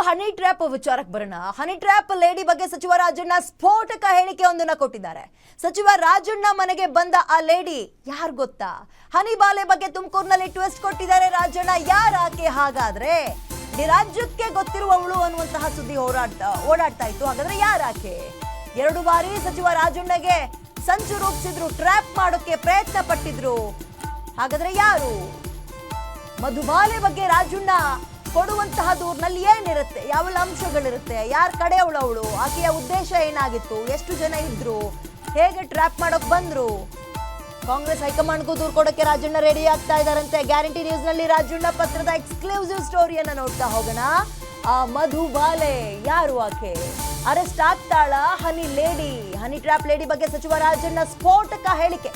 Honey trap ವಿಚಾರಕ್ಕೆ ಬರೋಣ. Honey trap lady ಬಗ್ಗೆ ಸಚಿವ ರಾಜಣ್ಣ ಸ್ಫೋಟಕ ಹೇಳಿಕೆಯೊಂದನ್ನ ಕೊಟ್ಟಿದ್ದಾರೆ. ಸಚಿವ ರಾಜಣ್ಣ ಮನೆಗೆ ಬಂದ ಆ ಲೇಡಿ ಯಾರು ಗೊತ್ತಾ? ಹನಿ ಬಾಲೆ ಬಗ್ಗೆ ತುಮಕೂರಿನಲ್ಲಿ ಟ್ವಿಸ್ಟ್ ಕೊಟ್ಟಿದ್ದಾರೆ ರಾಜಣ್ಣ. ಯಾರಾಕೆ ಹಾಗಾದ್ರೆ? ರಾಜ್ಯಕ್ಕೆ ಗೊತ್ತಿರುವವಳು ಅನ್ನುವಂತಹ ಸುದ್ದಿ ಓಡಾಡ್ತಾ ಇತ್ತು. ಹಾಗಾದ್ರೆ ಯಾರಾಕೆ? 2 ಬಾರಿ ಸಚಿವ ರಾಜಣ್ಣಗೆ ಸಂಚು ರೂಪಿಸಿದ್ರು, ಟ್ರ್ಯಾಪ್ ಮಾಡೋಕೆ ಪ್ರಯತ್ನ ಪಟ್ಟಿದ್ರು. ಹಾಗಾದ್ರೆ ಯಾರು? ಮಧುಬಾಲೆ ಬಗ್ಗೆ ರಾಜಣ್ಣ ಕೊಡುವಂತಹ ದೂರಿನಲ್ಲಿ ಏನಿರುತ್ತೆ, ಯಾವ ಅಂಶಗಳಿರುತ್ತೆ, ಯಾರ ಕಡೆ ಅವಳು, ಆಕೆಯ ಉದ್ದೇಶ ಏನಾಗಿತ್ತು, ಎಷ್ಟು ಜನ ಇದ್ರು, ಹೇಗೆ ಟ್ರ್ಯಾಪ್ ಮಾಡೋಕ್ ಬಂದ್ರು? ಕಾಂಗ್ರೆಸ್ ಹೈಕಮಾಂಡ್ಗೂ ದೂರು ಕೊಡೋಕೆ ರಾಜಣ್ಣ ರೆಡಿ ಆಗ್ತಾ ಇದಾರಂತೆ. ಗ್ಯಾರಂಟಿ ನ್ಯೂಸ್ ನಲ್ಲಿ ರಾಜಣ್ಣ ಪತ್ರದ ಎಕ್ಸ್ಕ್ಲೂಸಿವ್ ಸ್ಟೋರಿಯನ್ನ ನೋಡ್ತಾ ಹೋಗೋಣ. ಆ ಮಧುಬಾಲೆ ಯಾರು? ಆಕೆ ಅರೆಸ್ಟ್ ಆಗ್ತಾಳ? ಹನಿ ಟ್ರ್ಯಾಪ್ ಲೇಡಿ ಬಗ್ಗೆ ಸಚಿವ ರಾಜಣ್ಣ ಸ್ಫೋಟಕ ಹೇಳಿಕೆ.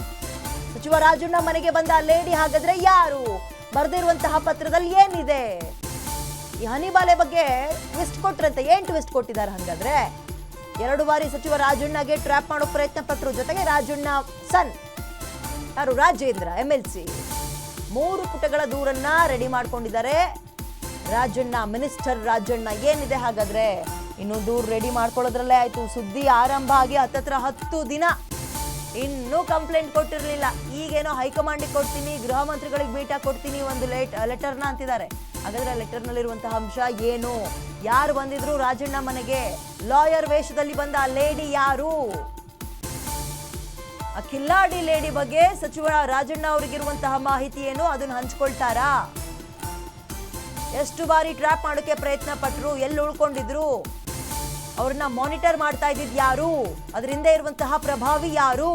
ಸಚಿವ ರಾಜಣ್ಣ ಮನೆಗೆ ಬಂದ ಆ ಲೇಡಿ ಹಾಗಾದ್ರೆ ಯಾರು? ಬರೆದಿರುವಂತಹ ಪತ್ರದಲ್ಲಿ ಏನಿದೆ? ಈ ಹನಿಬಾಲೆ ಬಗ್ಗೆ ಟ್ವಿಸ್ಟ್ ಕೊಟ್ರಂತೆ. ಏನ್ ಟ್ವಿಸ್ಟ್ ಕೊಟ್ಟಿದ್ದಾರೆ ಹಾಗಾದ್ರೆ? 2 ಬಾರಿ ಸಚಿವ ರಾಜಣ್ಣಗೆ ಟ್ರ್ಯಾಪ್ ಮಾಡೋಕ್ ಪ್ರಯತ್ನ ಪಟ್ಟರು. ಜೊತೆಗೆ ರಾಜಣ್ಣ ಸನ್ ಯಾರು? ರಾಜೇಂದ್ರ MLC 3 ಪುಟಗಳ ದೂರನ್ನ ರೆಡಿ ಮಾಡ್ಕೊಂಡಿದ್ದಾರೆ ರಾಜಣ್ಣ. ಮಿನಿಸ್ಟರ್ ರಾಜಣ್ಣ ಏನಿದೆ ಹಾಗಾದ್ರೆ? ಇನ್ನು ದೂರು ರೆಡಿ ಮಾಡ್ಕೊಳ್ಳೋದ್ರಲ್ಲೇ ಆಯ್ತು. ಸುದ್ದಿ ಆರಂಭ ಆಗಿ ಹತ್ತತ್ರ 10 ದಿನ, ಇನ್ನೂ ಕಂಪ್ಲೇಂಟ್ ಕೊಟ್ಟಿರ್ಲಿಲ್ಲ. ಈಗೇನೋ ಹೈಕಮಾಂಡಿಗೆ ಕೊಡ್ತೀನಿ, ಗೃಹ ಮಂತ್ರಿಗಳಿಗೆ ಭೇಟಿ ಕೊಡ್ತೀನಿ, ಒಂದು ಲೆಟರ್ನ ಅಂತಿದ್ದಾರೆ. ಹಾಗಾದ್ರೆ ಲೆಟರ್ ನಲ್ಲಿರುವಂತಹ ಅಂಶ ಏನು? ಯಾರು ಬಂದಿದ್ರು ರಾಜಣ್ಣ ಮನೆಗೆ? ಲಾಯರ್ ವೇಷದಲ್ಲಿ ಬಂದ ಆ ಲೇಡಿ ಯಾರು? ಆ ಕಿಲ್ಲಾಡಿ ಲೇಡಿ ಬಗ್ಗೆ ಸಚಿವ ರಾಜಣ್ಣ ಅವರಿಗಿರುವಂತಹ ಮಾಹಿತಿ ಏನು? ಅದನ್ನು ಹಂಚ್ಕೊಳ್ತಾರಾ? ಎಷ್ಟು ಬಾರಿ ಟ್ರ್ಯಾಪ್ ಮಾಡೋಕೆ ಪ್ರಯತ್ನ ಪಟ್ರು? ಎಲ್ಲಿ ಉಳ್ಕೊಂಡಿದ್ರು? ಅವ್ರನ್ನ ಮಾನಿಟರ್ ಮಾಡ್ತಾ ಇದ್ದಿದ್ ಯಾರು? ಅದರಿಂದ ಇರುವಂತಹ ಪ್ರಭಾವಿ ಯಾರು?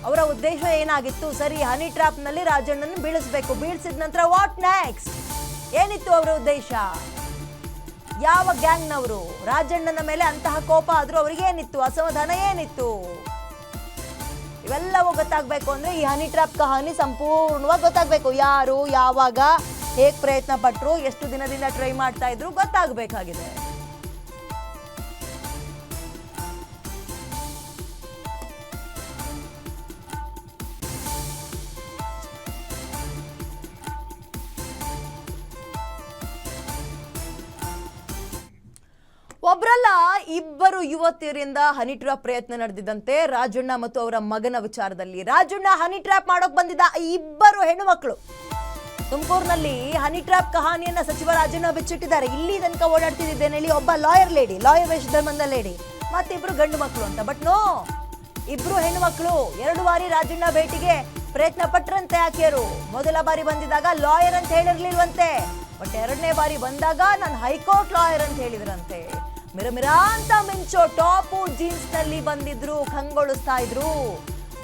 ಅವರ ಉದ್ದೇಶ ಏನಾಗಿತ್ತು? ಸರಿ, ಹನಿ ಟ್ರ್ಯಾಪ್ ನಲ್ಲಿ ರಾಜಣ್ಣನ ಬೀಳಿಸ್ಬೇಕು. ಬೀಳಿಸಿದ ನಂತರ ವಾಟ್ ನೆಕ್ಸ್ಟ್? ಏನಿತ್ತು ಅವರ ಉದ್ದೇಶ? ಯಾವ ಗ್ಯಾಂಗ್ನವರು? ರಾಜಣ್ಣನ ಮೇಲೆ ಅಂತಹ ಕೋಪ ಆದ್ರೂ ಅವ್ರಿಗೆ ಏನಿತ್ತು? ಅಸಮಾಧಾನ ಏನಿತ್ತು? ಇವೆಲ್ಲವೂ ಗೊತ್ತಾಗ್ಬೇಕು ಅಂದ್ರೆ ಈ ಹನಿ ಟ್ರ್ಯಾಪ್ ಕಹಾನಿ ಸಂಪೂರ್ಣವಾಗಿ ಗೊತ್ತಾಗ್ಬೇಕು. ಯಾರು, ಯಾವಾಗ, ಹೇಗ್ ಪ್ರಯತ್ನ ಪಟ್ರು, ಎಷ್ಟು ದಿನದಿಂದ ಟ್ರೈ ಮಾಡ್ತಾ ಇದ್ರು ಗೊತ್ತಾಗಬೇಕಾಗಿದೆ. ಒಬ್ರಲ್ಲ 2 ಯುವತಿಯರಿಂದ ಹನಿ ಟ್ರ್ಯಾಪ್ ಪ್ರಯತ್ನ ನಡೆದಿದ್ದಂತೆ ರಾಜಣ್ಣ ಮತ್ತು ಅವರ ಮಗನ ವಿಚಾರದಲ್ಲಿ. ರಾಜಣ್ಣ ಹನಿ ಟ್ರ್ಯಾಪ್ ಮಾಡೋಕ್ ಬಂದಿದ್ದ 2 ಹೆಣ್ಣು ಮಕ್ಕಳು. ತುಮಕೂರಿನಲ್ಲಿ ಹನಿ ಟ್ರ್ಯಾಪ್ ಕಹಾನಿಯನ್ನ ಸಚಿವ ರಾಜಣ್ಣ ಬಿಚ್ಚಿಟ್ಟಿದ್ದಾರೆ. ಇಲ್ಲಿ ತನಕ ಓಡಾಡ್ತಿದ್ದೇನೆ ಒಬ್ಬ ಲಾಯರ್ ವೇಷದಲ್ಲಿ ಬಂದ ಲೇಡಿ, ಮತ್ತಿಬ್ರು ಗಂಡು ಮಕ್ಕಳು ಅಂತ. ಬಟ್ ನೋ, 2 ಹೆಣ್ಣು ಮಕ್ಕಳು 2 ಬಾರಿ ರಾಜಣ್ಣ ಭೇಟಿಗೆ ಪ್ರಯತ್ನ ಪಟ್ರಂತೆ ಆಕೆಯರು. ಮೊದಲ ಬಾರಿ ಬಂದಿದ್ದಾಗ ಲಾಯರ್ ಅಂತ ಹೇಳಿರ್ಲಿಲ್ವಂತೆ. ಬಟ್ 2ನೇ ಬಾರಿ ಬಂದಾಗ ನಾನು ಹೈಕೋರ್ಟ್ ಲಾಯರ್ ಅಂತ ಹೇಳಿದ್ರಂತೆ. ಮಿರಮಿರಾ ಅಂತ ಮಿಂಚೋ ಟಾಪು ಜೀನ್ಸ್ ನಲ್ಲಿ ಬಂದಿದ್ರು, ಕಂಗೊಳಿಸ್ತಾ ಇದ್ರು.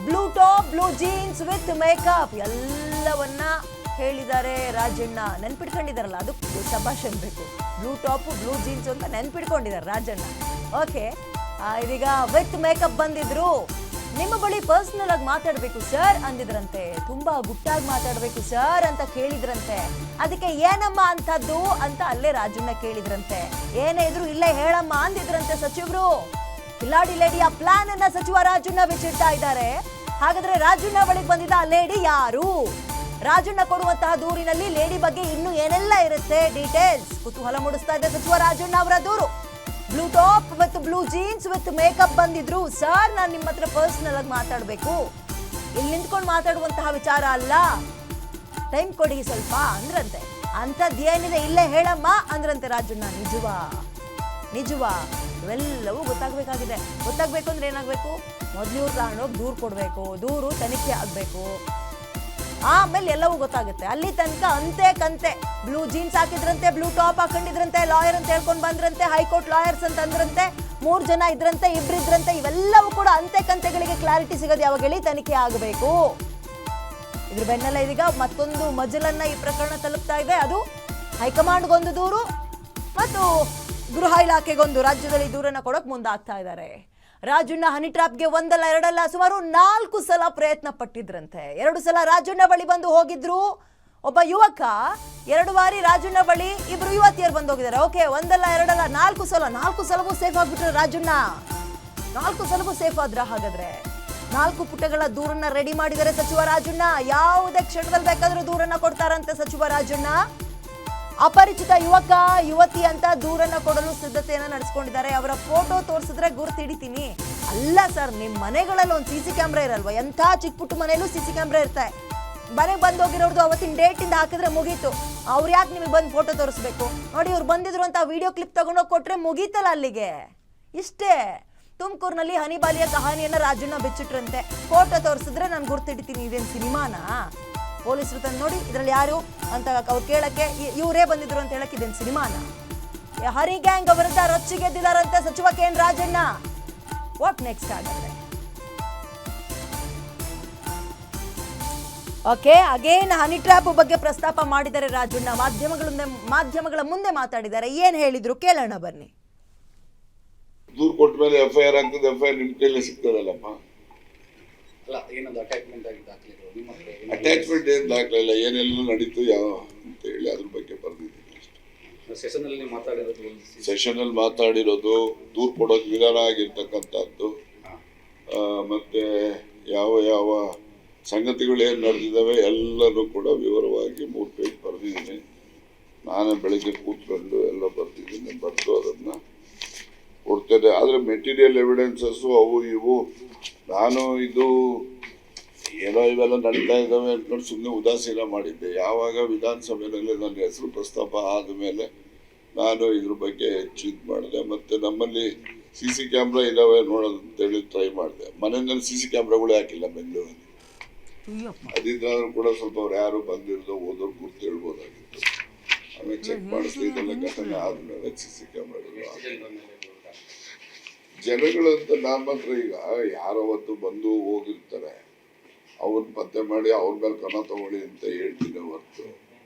Blue top, blue jeans with makeup ಎಲ್ಲವನ್ನ ಹೇಳಿದ್ದಾರೆ ರಾಜಣ್ಣ. ನೆನ್ಪಿಟ್ಕೊಂಡಿದಾರಲ್ಲ, ಅದು ಶಬಾಷ್ ಅನ್ಬೇಕು. ಬ್ಲೂ ಟಾಪ್, ಬ್ಲೂ ಜೀನ್ಸ್ ಅಂತ ನೆನ್ಪಿಟ್ಕೊಂಡಿದ್ದಾರೆ ರಾಜಣ್ಣ. ಓಕೆ, ಇದೀಗ ವಿತ್ ಮೇಕಪ್ ಬಂದಿದ್ರು. ನಿಮ್ಮ ಬಳಿ ಪರ್ಸನಲ್ ಆಗಿ ಮಾತಾಡ್ಬೇಕು ಸರ್ ಅಂದಿದ್ರಂತೆ. ತುಂಬಾ ಗುಟ್ಟಾಗಿ ಮಾತಾಡ್ಬೇಕು ಸರ್ ಅಂತ ಕೇಳಿದ್ರಂತೆ. ಅದಕ್ಕೆ ಏನಮ್ಮ ಅಂತದ್ದು ಅಂತ ಅಲ್ಲೇ ರಾಜಣ್ಣ ಕೇಳಿದ್ರಂತೆ. ಏನೇ ಇದ್ರು ಇಲ್ಲೇ ಹೇಳಮ್ಮ ಅಂದಿದ್ರಂತೆ ಸಚಿವರು. ಕಿಲ್ಲಾಡಿ ಲೇಡಿ ಆ ಪ್ಲಾನ್ ಅನ್ನ ಸಚಿವ ರಾಜಣ್ಣ ಬಿಚ್ಚಿಡ್ತಾ ಇದ್ದಾರೆ. ಹಾಗಾದ್ರೆ ರಾಜಣ್ಣ ಬಳಿಗೆ ಬಂದಿದ್ದ ಆ ಲೇಡಿ ಯಾರು? ರಾಜಣ್ಣ ಕೊಡುವಂತಹ ದೂರಿನಲ್ಲಿ ಲೇಡಿ ಬಗ್ಗೆ ಇನ್ನು ಏನೆಲ್ಲ ಇರುತ್ತೆ ಡೀಟೇಲ್ಸ್ ಕುತೂಹಲ ಮೂಡಿಸ್ತಾ ಇದೆ ಸಚಿವ ರಾಜಣ್ಣ ಅವರ ದೂರು. ಬ್ಲೂ ಟಾಪ್ ಮತ್ತು ಬ್ಲೂ ಜೀನ್ಸ್ ವಿತ್ ಮೇಕಪ್ ಬಂದಿದ್ರು. ಸರ್, ನಾನು ನಿಮ್ಮ ಹತ್ರ ಪರ್ಸನಲ್ ಆಗಿ ಮಾತಾಡ್ಬೇಕು, ಇಲ್ಲಿ ನಿಂತ್ಕೊಂಡು ಮಾತಾಡುವಂತಹ ವಿಚಾರ ಅಲ್ಲ, ಟೈಮ್ ಕೊಡಿ ಸ್ವಲ್ಪ ಅಂದ್ರಂತೆ. ಅಂಥದ್ದೇನಿದೆ ಇಲ್ಲೇ ಹೇಳಮ್ಮ ಅಂದ್ರಂತೆ ರಾಜಣ್ಣ. ನಿಜವಾ ಇವೆಲ್ಲವೂ ಗೊತ್ತಾಗಬೇಕಾಗಿದೆ. ಗೊತ್ತಾಗಬೇಕು ಅಂದ್ರೆ ಏನಾಗಬೇಕು? ಮೊದಲು ಇವ್ರು ತಗೊಂಡೋಗಿ ದೂರು ಕೊಡಬೇಕು, ದೂರು ತನಿಖೆ ಆಗಬೇಕು, ಆಮೇಲೆ ಎಲ್ಲವೂ ಗೊತ್ತಾಗುತ್ತೆ. ಅಲ್ಲಿ ತನಕ ಅಂತೆ ಕಂತೆ. ಬ್ಲೂ ಜೀನ್ಸ್ ಹಾಕಿದ್ರಂತೆ, ಬ್ಲೂ ಟಾಪ್ ಹಾಕೊಂಡಿದ್ರಂತೆ, ಲಾಯರ್ ಅಂತ ಹೇಳ್ಕೊಂಡು ಬಂದ್ರಂತೆ, ಹೈಕೋರ್ಟ್ ಲಾಯರ್ಸ್ ಅಂತ ಅಂದ್ರಂತೆ, 3 ಜನ ಇದ್ರಂತೆ, 2 ಇದ್ರಂತೆ. ಇವೆಲ್ಲವೂ ಕೂಡ ಅಂತೆ ಕಂತೆಗಳಿಗೆ ಕ್ಲಾರಿಟಿ ಸಿಗೋದು ಯಾವಾಗ ಹೇಳಿ? ತನಿಖೆ ಆಗಬೇಕು. ಇದ್ರ ಬೆನ್ನಲ್ಲ ಇದೀಗ ಮತ್ತೊಂದು ಮಜಲನ್ನ ಈ ಪ್ರಕರಣ ತಲುಪ್ತಾ ಇದೆ. ಅದು ಹೈಕಮಾಂಡ್ಗೊಂದು ದೂರು ಮತ್ತು ಗೃಹ ಇಲಾಖೆಗೊಂದು. ರಾಜ್ಯದಲ್ಲಿ ದೂರನ್ನ ಕೊಡೋಕೆ ಮುಂದಾಗ್ತಾ ಇದ್ದಾರೆ. ರಾಜಣ್ಣ ಹನಿ ಟ್ರ್ಯಾಪ್ಗೆ 1 ಅಲ್ಲ 2 ಅಲ್ಲ ಸುಮಾರು 4 ಸಲ ಪ್ರಯತ್ನ ಪಟ್ಟಿದ್ರಂತೆ. 2 ಸಲ ರಾಜಣ್ಣ ಬಳಿ ಬಂದು ಹೋಗಿದ್ರು ಒಬ್ಬ ಯುವಕ, 2 ಬಾರಿ ರಾಜಣ್ಣ ಬಳಿ 2 ಯುವತಿಯರು ಬಂದು ಹೋಗಿದ್ದಾರೆ. ಓಕೆ, 1 ಅಲ್ಲ 2 ಅಲ್ಲ 4 ಸಲ. 4 ಸಲವೂ ಸೇಫ್ ಆಗ್ಬಿಟ್ರೆ ರಾಜಣ್ಣ. 4 ಸಲವೂ ಸೇಫ್ ಆದ್ರ? ಹಾಗಾದ್ರೆ 4 ಪುಟಗಳ ದೂರನ್ನ ರೆಡಿ ಮಾಡಿದರೆ ಸಚಿವ ರಾಜಣ್ಣ. ಯಾವುದೇ ಕ್ಷಣದಲ್ಲಿ ಬೇಕಾದ್ರೂ ದೂರನ್ನ ಕೊಡ್ತಾರಂತೆ ಸಚಿವ ರಾಜಣ್ಣ. ಅಪರಿಚಿತ ಯುವಕ ಯುವತಿ ಅಂತ ದೂರನ್ನ ಕೊಡಲು ಸಿದ್ಧತೆಯನ್ನ ನಡೆಸ್ಕೊಂಡಿದ್ದಾರೆ. ಅವರ ಫೋಟೋ ತೋರಿಸಿದ್ರೆ ಗುರುತಿಡಿತೀನಿ. ಅಲ್ಲ ಸರ್, ನಿಮ್ಮ ಮನೆಗಳಲ್ಲಿ ಒಂದು CC ಕ್ಯಾಮ್ರಾ ಇರಲ್ವಾ? ಎಂಥ ಚಿಕ್ಕ ಪುಟ್ಟ ಮನೆಯಲ್ಲೂ CC ಕ್ಯಾಮ್ರಾ ಇರ್ತಾರೆ. ಮನೆಗೆ ಬಂದು ಹೋಗಿರೋರ್ದು ಅವತ್ತಿನ ಡೇಟಿಂದ ಹಾಕಿದ್ರೆ ಮುಗೀತು. ಅವ್ರು ಯಾಕೆ ನಿಮಗೆ ಬಂದು ಫೋಟೋ ತೋರಿಸ್ಬೇಕು? ನೋಡಿ, ಇವ್ರು ಬಂದಿದ್ರು ಅಂತ ವಿಡಿಯೋ ಕ್ಲಿಪ್ ತಗೊಂಡೋಗಿ ಕೊಟ್ರೆ ಮುಗೀತಲ್ಲ ಅಲ್ಲಿಗೆ. ಇಷ್ಟೇ. ತುಮಕೂರಿನಲ್ಲಿ ಹನಿಬಾಲಿಯ ಕಹಾನಿಯನ್ನ ರಾಜಣ್ಣ ಬಿಚ್ಚಿಟ್ರಂತೆ. ಫೋಟೋ ತೋರಿಸಿದ್ರೆ ನಾನು ಗುರ್ತಿಡ್ತೀನಿ. ಇದೇನು ಸಿನಿಮಾನಾ? ಪೊಲೀಸರು ತಂದು ನೋಡಿ ಇದರಲ್ಲಿ ಯಾರು ಅಂತ ಅವ್ರು ಕೇಳಕ್ಕೆ ಇವರೇ ಬಂದಿದ್ರು ಅಂತ ಹೇಳಕ್ಕೆ ಇದೇನು ಸಿನಿಮಾನಾ? ಹರಿ ಗ್ಯಾಂಗ್ ವಿರುದ್ಧ ರೊಚ್ಚಿಗೆದ್ದಿದಾರಂತೆ ಸಚಿವ KN ರಾಜಣ್ಣ. ವಾಟ್ ನೆಕ್ಸ್ಟ್ ಆಗುತ್ತೆ? ಓಕೆ, ಅಗೇನ್ ಹನಿ ಟ್ರ್ಯಾಪ್ ಬಗ್ಗೆ ಪ್ರಸ್ತಾಪ ಮಾಡಿದ್ದಾರೆ ರಾಜಣ್ಣ. ಮಾಧ್ಯಮಗಳ ಮುಂದೆ ಮಾತಾಡಿದ್ದಾರೆ. ಏನ್ ಹೇಳಿದ್ರು ಕೇಳೋಣ ಬನ್ನಿ. ದೂರು ಕೊಟ್ಟ ಮೇಲೆ FIR ಆಗ್ತದೆ. FIR ನಿಮ್ ಕೈಲೇ ಸಿಗ್ತದಲ್ಲಪ್ಪ. ಅಲ್ಲ, ಏನದು ಅಟ್ಯಾಚ್ಮೆಂಟ್ ಆಗಿ ದಾಖಲೆಗಳು ನಿಮ್ಮ ಹತ್ರ? ಅಟ್ಯಾಚ್ಮೆಂಟ್ ಏನ್ ದಾಖಲೆ ಇಲ್ಲ, ಏನೆಲ್ಲ ನಡೀತು ಯಾವ ಅಂತ ಹೇಳಿ ಅದ್ರ ಬಗ್ಗೆ ಬರ್ದಿದ್ದೀನಿ ಅಷ್ಟೇ. ಸೆಷನ್ ಅಲ್ಲಿ ಮಾತಾಡಿರೋದು, ಸೆಷನ್ ಅಲ್ಲಿ ಮಾತಾಡಿರೋದು, ದೂರು ಕೊಡೋದು ವಿಧಾನ ಆಗಿರ್ತಕ್ಕಂಥದ್ದು, ಮತ್ತೆ ಯಾವ ಯಾವ ಸಂಗತಿಗಳು ಏನು ನಡೆದಿದ್ದಾವೆ ಎಲ್ಲನೂ ಕೂಡ ವಿವರವಾಗಿ 3 ಪೇಜ್ ಬರೆದಿದ್ದೀನಿ. ನಾನೇ ಬೆಳಿಗ್ಗೆ ಕೂತ್ಕೊಂಡು ಎಲ್ಲ ಬರ್ತಿದ್ದೀನಿ. ಬರೆದು ಅದನ್ನು ಕೊಡ್ತೇನೆ. ಆದರೆ ಮೆಟೀರಿಯಲ್ ಎವಿಡೆನ್ಸಸ್ಸು ಅವು ಇವು ನಾನು ಇದು ಏನೋ ಇವೆಲ್ಲ ನಡೀತಾ ಇದ್ದಾವೆ ಅಂದ್ಕೊಂಡು ಸುಮ್ಮನೆ ಉದಾಸೀನ ಮಾಡಿದ್ದೆ. ಯಾವಾಗ ವಿಧಾನಸಭೆಯಲ್ಲಿ ನನ್ನ ಹೆಸರು ಪ್ರಸ್ತಾಪ ಆದಮೇಲೆ ನಾನು ಇದ್ರ ಬಗ್ಗೆ ಹೆಚ್ಚು ಇದು ಮಾಡಿದೆ. ಮತ್ತು ನಮ್ಮಲ್ಲಿ CC ಕ್ಯಾಮ್ರಾ ಇದ್ದಾವೆ ನೋಡೋದು ಅಂತೇಳಿ ಟ್ರೈ ಮಾಡಿದೆ. ಮನೆಯಲ್ಲಿ CC ಕ್ಯಾಮ್ರಾಗಳು ಹಾಕಿಲ್ಲ ಬೆಂಗಳೂರಲ್ಲಿ. ಅದಿದ್ರೂ ಕೂಡ ಸ್ವಲ್ಪ ಅವ್ರು ಯಾರು ಬಂದಿರೋದು ಓದೋರು ಗುರ್ತು ಹೇಳ್ಬೋದಾಗಿತ್ತು. ಆಮೇಲೆ ಚೆಕ್ ಮಾಡಿಸ್ಲಿ ಇದೆಲ್ಲ ಘಟನೆ ಆದ್ಮೇಲೆ CC ಕ್ಯಾಮ್ರಾಗಳು ಜನಗಳಂತ ನಾನು ಮಾತ್ರ ಈಗ ಯಾರೋ ಅವತ್ತು ಬಂದು ಹೋಗಿರ್ತಾರೆ, ಅವ್ರನ್ನ ಪತ್ತೆ ಮಾಡಿ ಅವ್ರ ಮೇಲೆ ಕ್ರಮ ತಗೊಳ್ಳಿ ಅಂತ ಹೇಳ್ತೀನಿ ಹೊರತು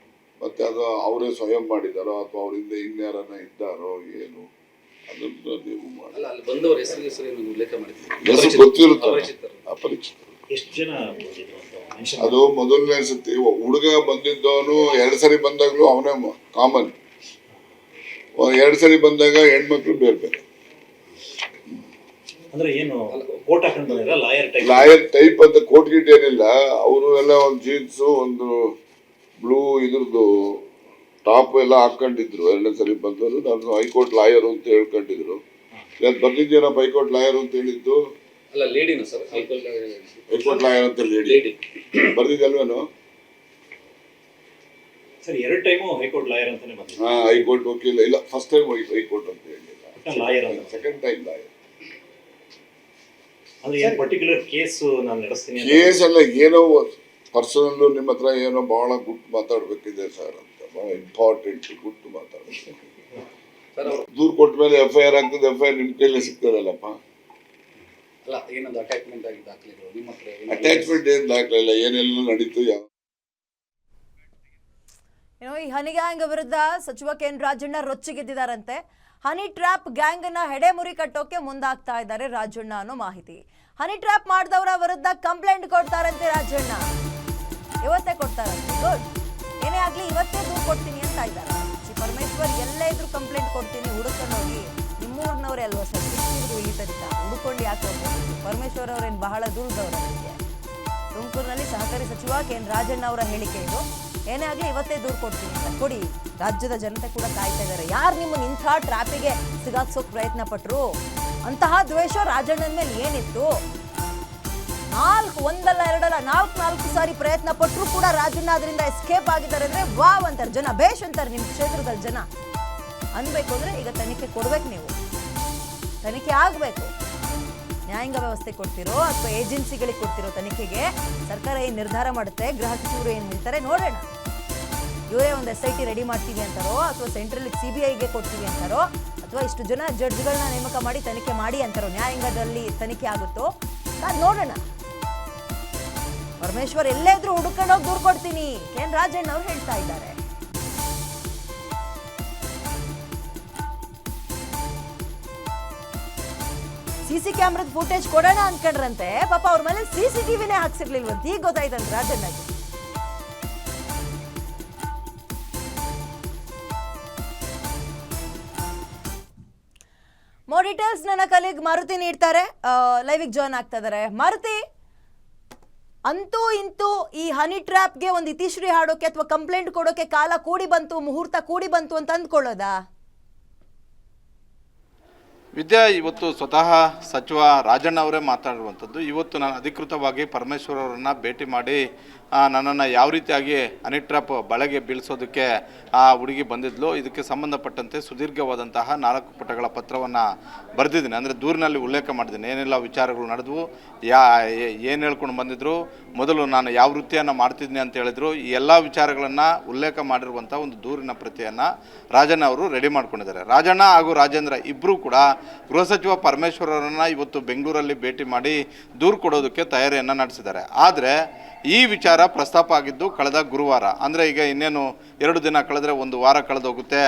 ಮತ್ತೆ ಅದು ಅವರೇ ಸ್ವಯಂ ಮಾಡಿದಾರೋ ಅಥವಾ ಅವರಿಂದ ಇನ್ಯಾರನ್ನ ಇದ್ದಾರೋ ಏನು ಅದನ್ನ ನೀವು ಮಾಡಿ. ಅಲ್ಲಿ ಬಂದವರ ಹೆಸರು ಉಲ್ಲೇಖ ಮಾಡಿದ್ದೀವಿ. ಹೆಸರು ಗೊತ್ತಿರುತ್ತಾರೆ, ಅಪರಿಚಿತರು. ಎಷ್ಟು ಜನ ಅದು ಮೊದಲನೇ ಸತಿ ಹುಡುಗ ಬಂದಿದ್ದವನು 2 ಸರಿ ಬಂದಾಗ್ಲೂ ಅವನೇ ಕಾಮನ್. 2 ಸರಿ ಬಂದಾಗ ಹೆಣ್ಮಕ್ಳು ಬೇರೆ ಬೇರೆ. ಅಂದ್ರೆ ಏನು ಕೋಟ್ ಹಾಕೊಂಡು ಲಾಯರ್ ಟೈಪ್ ಅಂತ ಕೋಟ್ ಗೀಟ್ ಏನಿಲ್ಲ. ಅವರು ಎಲ್ಲ ಒಂದು ಜೀನ್ಸು ಒಂದು ಬ್ಲೂ ಇದ್ರದ್ದು ಟಾಪ್ ಎಲ್ಲ ಹಾಕೊಂಡಿದ್ರು. 2ನೇ ಸರಿ ಬಂದವರು ನಾನು ಹೈಕೋರ್ಟ್ ಲಾಯರ್ ಅಂತ ಹೇಳ್ಕೊಂಡಿದ್ರು. ಬಂದಿದ್ದೇನಪ್ಪ ಹೈಕೋರ್ಟ್ ಲಾಯರ್ ಅಂತ ಹೇಳಿದ್ದು? ಅಲ್ಲ, ಲೇಡಿನ ಸರ್, ಹೈಕೋರ್ಟ್ ಲಾಯರ್ ಅಂತ ಲೇಡಿ ಬರ್ದಿದ್ದಲ್ವೇನು? ಸರ್ 2 ಟೈಮು ಹೈಕೋರ್ಟ್ ಲಾಯರ್ ಅಂತಾನೆ ಬಂದಿದೆ. ಹೈಕೋರ್ಟ್ ವಕೀಲ ಇಲ್ಲ, ಫಸ್ಟ್ ಟೈಮ್ ಹೈಕೋರ್ಟ್ ಅಂತ ಹೇಳಿಲ್ಲ, ಲಾಯರ್ ಅಂತ. Second time lawyer. ಅಂದ್ರೆ ಏನು ಪರ್ಟಿಕ್ಯುಲರ್ ಕೇಸ್ ನಾನು ನಡೆಸ್ತೀನಿ ಕೇಸ್ ಅಲ್ಲ, ಏನೋ ಪರ್ಸನಲ್ ನಿಮ್ಮ ಹತ್ರ ಏನೋ ಬಹಳ ಗುಟ್ಟು ಮಾತಾಡ್ಬೇಕಿದೆ ಸರ್ ಅಂತ, ಬಹಳ ಇಂಪಾರ್ಟೆಂಟ್ ಗುಟ್ಟು ಮಾತಾಡ್ಬೇಕು. ದೂರು ಕೊಟ್ಟ ಮೇಲೆ FIR ಆಗ್ತದೆ. FIR ನಿಮ್ ಕೈಲೇ ಸಿಗ್ತದಲ್ಲಪ್ಪ. ಅಲ್ಲ, ಏನದು ಅಟ್ಯಾಚ್ಮೆಂಟ್ ಆಗಿ ದಾಖಲೆಗಳು ನಿಮ್ಮ ಹತ್ರ? ಅಟ್ಯಾಚ್ಮೆಂಟ್ ಏನ್ ದಾಖಲೆ ಇಲ್ಲ, ಏನೆಲ್ಲ ನಡೀತು ಯಾವ. ಈ ಹನಿ ಗ್ಯಾಂಗ್ ವಿರುದ್ಧ ಸಚಿವ KN ರಾಜಣ್ಣ ರೊಚ್ಚಿಗೆದ್ದಿದ್ದಾರಂತೆ. ಹನಿ ಟ್ರ್ಯಾಪ್ ಗ್ಯಾಂಗ್ ಅನ್ನ ಹೆಡೆಮುರಿ ಕಟ್ಟೋಕೆ ಮುಂದಾಗ್ತಾ ಇದ್ದಾರೆ ರಾಜಣ್ಣ ಅನ್ನೋ ಮಾಹಿತಿ. ಹನಿ ಟ್ರ್ಯಾಪ್ ಮಾಡಿದವರ ವಿರುದ್ಧ ಕಂಪ್ಲೇಂಟ್ ಕೊಡ್ತಾರಂತೆ ರಾಜಣ್ಣ. ಇವತ್ತೇ ಕೊಡ್ತಾರಂತೆ. ಗುಡ್, ಏನೇ ಆಗ್ಲಿ ಇವತ್ತೇ ದೂರು ಕೊಡ್ತೀನಿ ಅಂತ ಇದ್ದಾರೆ. ಪರಮೇಶ್ವರ್ ಎಲ್ಲೇ ಇದ್ರು ಕಂಪ್ಲೇಂಟ್ ಕೊಡ್ತೀನಿ, ಹುಡುಕೊಂಡು ಹೋಗಿ. ನಿಮ್ಮೂರಿನವರೇ ಅಲ್ವಾ ಸರ್, ಇಳಿತರಿತ ಹುಡುಕೊಂಡು ಯಾಕೆ ಹೋಗ್ಬೋದು? ಪರಮೇಶ್ವರ್ ಅವರೇನು ಬಹಳ ದೂರದವರ ನನಗೆ. ತುಮಕೂರಿನಲ್ಲಿ ಸಹಕಾರಿ ಸಚಿವ KN ರಾಜಣ್ಣ ಅವರ ಹೇಳಿಕೆ ಇದು. ಏನೇ ಆಗಲಿ ಇವತ್ತೇ ದೂರು ಕೊಡ್ತೀನಿ ಅಂತ ಕೊಡಿ. ರಾಜ್ಯದ ಜನತೆ ಕೂಡ ಕಾಯ್ತಾ ಇದ್ದಾರೆ. ಯಾರು ನಿಮ್ಮನ್ನು ಇಂಥ ಟ್ರಾಪಿಗೆ ಸಿಗಾಕ್ಸೋಕೆ ಪ್ರಯತ್ನ ಪಟ್ಟರು? ಅಂತಹ ದ್ವೇಷ ರಾಜಣ್ಣನ ಮೇಲೆ ಏನಿತ್ತು? 4 ಸಾರಿ ಪ್ರಯತ್ನ ಪಟ್ಟರು ಕೂಡ ರಾಜಣ್ಣ ಅದರಿಂದ ಎಸ್ಕೇಪ್ ಆಗಿದ್ದಾರೆ ಅಂದ್ರೆ ವಾವ್ ಅಂತಾರೆ ಜನ, ಬೇಷ್ ಅಂತಾರೆ ನಿಮ್ಮ ಕ್ಷೇತ್ರದಲ್ಲಿ ಜನ. ಅನ್ಬೇಕು ಅಂದ್ರೆ ಈಗ ತನಿಖೆ ಕೊಡ್ಬೇಕು, ನೀವು ತನಿಖೆ ಆಗಬೇಕು. ನ್ಯಾಯಾಂಗ ವ್ಯವಸ್ಥೆ ಕೊಡ್ತಿರೋ ಅಥವಾ ಏಜೆನ್ಸಿಗಳಿಗೆ ಕೊಡ್ತಿರೋ ತನಿಖೆಗೆ ಸರ್ಕಾರ ಏನು ನಿರ್ಧಾರ ಮಾಡುತ್ತೆ, ಗೃಹ ಸಚಿವರು ಏನು ಹೇಳ್ತಾರೆ ನೋಡೋಣ. ಇವರೇ ಒಂದು SIT ರೆಡಿ ಮಾಡ್ತೀವಿ ಅಂತಾರೋ ಅಥವಾ ಸೆಂಟ್ರಲ್ CBIಗೆ ಕೊಡ್ತೀವಿ ಅಂತಾರೋ ಅಥವಾ ಇಷ್ಟು ಜನ ಜಡ್ಜ್ಗಳನ್ನ ನೇಮಕ ಮಾಡಿ ತನಿಖೆ ಮಾಡಿ ಅಂತಾರೋ, ನ್ಯಾಯಾಂಗದಲ್ಲಿ ತನಿಖೆ ಆಗುತ್ತೋ ನೋಡೋಣ. ಪರಮೇಶ್ವರ್ ಎಲ್ಲೇ ಇದ್ರು ಹುಡುಕೊಂಡೋಗಿ ದೂರು ಕೊಡ್ತೀನಿ KN ರಾಜಣ್ಣ ಅವ್ರು ಹೇಳ್ತಾ ಇದ್ದಾರೆ. CC ಕ್ಯಾಮ್ರಾದ ಫುಟೇಜ್ ಕೊಡೋಣ ಅನ್ಕೊಂಡ್ರಂತೆ. ಪಾಪ ಅವ್ರ ಮೇಲೆ CCTVನೇ ಹಾಕ್ಸಿರ್ಲಿಲ್ವಂತ. ಈಗ ಗೊತ್ತಾಯ್ತಂತ ರಾಜಣ್ಣಗೆ. ಮೋರ್ ಡೀಟೇಲ್ಸ್ ನನ್ನ ಕಲೀಗ್ ಮಾರುತಿ ನೀಡ್ತಾರೆ. ಲೈವಿಗೆ ಜಾಯ್ನ್ ಆಗ್ತಾ ಇದ್ದಾರೆ. ಮಾರುತಿ, ಅಂತೂ ಇಂತೂ ಈ ಹನಿ ಟ್ರ್ಯಾಪ್ಗೆ ಒಂದು ಇತಿಶ್ರೀ ಹಾಡೋಕೆ ಅಥವಾ ಕಂಪ್ಲೇಂಟ್ ಕೊಡೋಕೆ ಕಾಲ ಕೂಡಿ ಬಂತು, ಮುಹೂರ್ತ ಕೂಡಿ ಬಂತು ಅಂತ ಅಂದ್ಕೊಳ್ಳೋದಾ? ವಿದ್ಯಾ, ಇವತ್ತು ಸ್ವತಃ ಸಚಿವ ರಾಜಣ್ಣ ಅವರೇ ಮಾತಾಡಿರುವಂಥದ್ದು. ಇವತ್ತು ನಾನು ಅಧಿಕೃತವಾಗಿ ಪರಮೇಶ್ವರ್ ಅವರನ್ನು ಭೇಟಿ ಮಾಡಿ ನನ್ನನ್ನು ಯಾವ ರೀತಿಯಾಗಿ ಹನಿ ಟ್ರ್ಯಾಪ್ ಬಳೆಗೆ ಬೀಳಿಸೋದಕ್ಕೆ ಆ ಹುಡುಗಿ ಬಂದಿದ್ಲು, ಇದಕ್ಕೆ ಸಂಬಂಧಪಟ್ಟಂತೆ ಸುದೀರ್ಘವಾದಂತಹ 4 ಪುಟಗಳ ಪತ್ರವನ್ನು ಬರೆದಿದ್ದೀನಿ. ಅಂದರೆ ದೂರಿನಲ್ಲಿ ಉಲ್ಲೇಖ ಮಾಡಿದ್ದೀನಿ ಏನೆಲ್ಲ ವಿಚಾರಗಳು ನಡೆದವು, ಏನು ಹೇಳ್ಕೊಂಡು ಬಂದಿದ್ರು, ಮೊದಲು ನಾನು ಯಾವ ವೃತ್ತಿಯನ್ನು ಮಾಡ್ತಿದ್ದೀನಿ ಅಂತ ಹೇಳಿದ್ರು, ಈ ಎಲ್ಲ ವಿಚಾರಗಳನ್ನು ಉಲ್ಲೇಖ ಮಾಡಿರುವಂಥ ಒಂದು ದೂರಿನ ಪ್ರತಿಯನ್ನು ರಾಜಣ್ಣ ಅವರು ರೆಡಿ ಮಾಡ್ಕೊಂಡಿದ್ದಾರೆ. ರಾಜಣ್ಣ ಹಾಗೂ ರಾಜೇಂದ್ರ ಇಬ್ಬರೂ ಕೂಡ ಗೃಹ ಸಚಿವ ಪರಮೇಶ್ವರ್ ಅವರನ್ನು ಇವತ್ತು ಬೆಂಗಳೂರಲ್ಲಿ ಭೇಟಿ ಮಾಡಿ ದೂರು ಕೊಡೋದಕ್ಕೆ ತಯಾರಿಯನ್ನು ನಡೆಸಿದ್ದಾರೆ. ಆದರೆ ಈ ವಿಚಾರ ಪ್ರಸ್ತಾಪ ಆಗಿದ್ದು ಕಳೆದ ಗುರುವಾರ, ಅಂದರೆ ಈಗ ಇನ್ನೇನು 2 ದಿನ ಕಳೆದರೆ 1 ವಾರ ಕಳೆದೋಗುತ್ತೆ.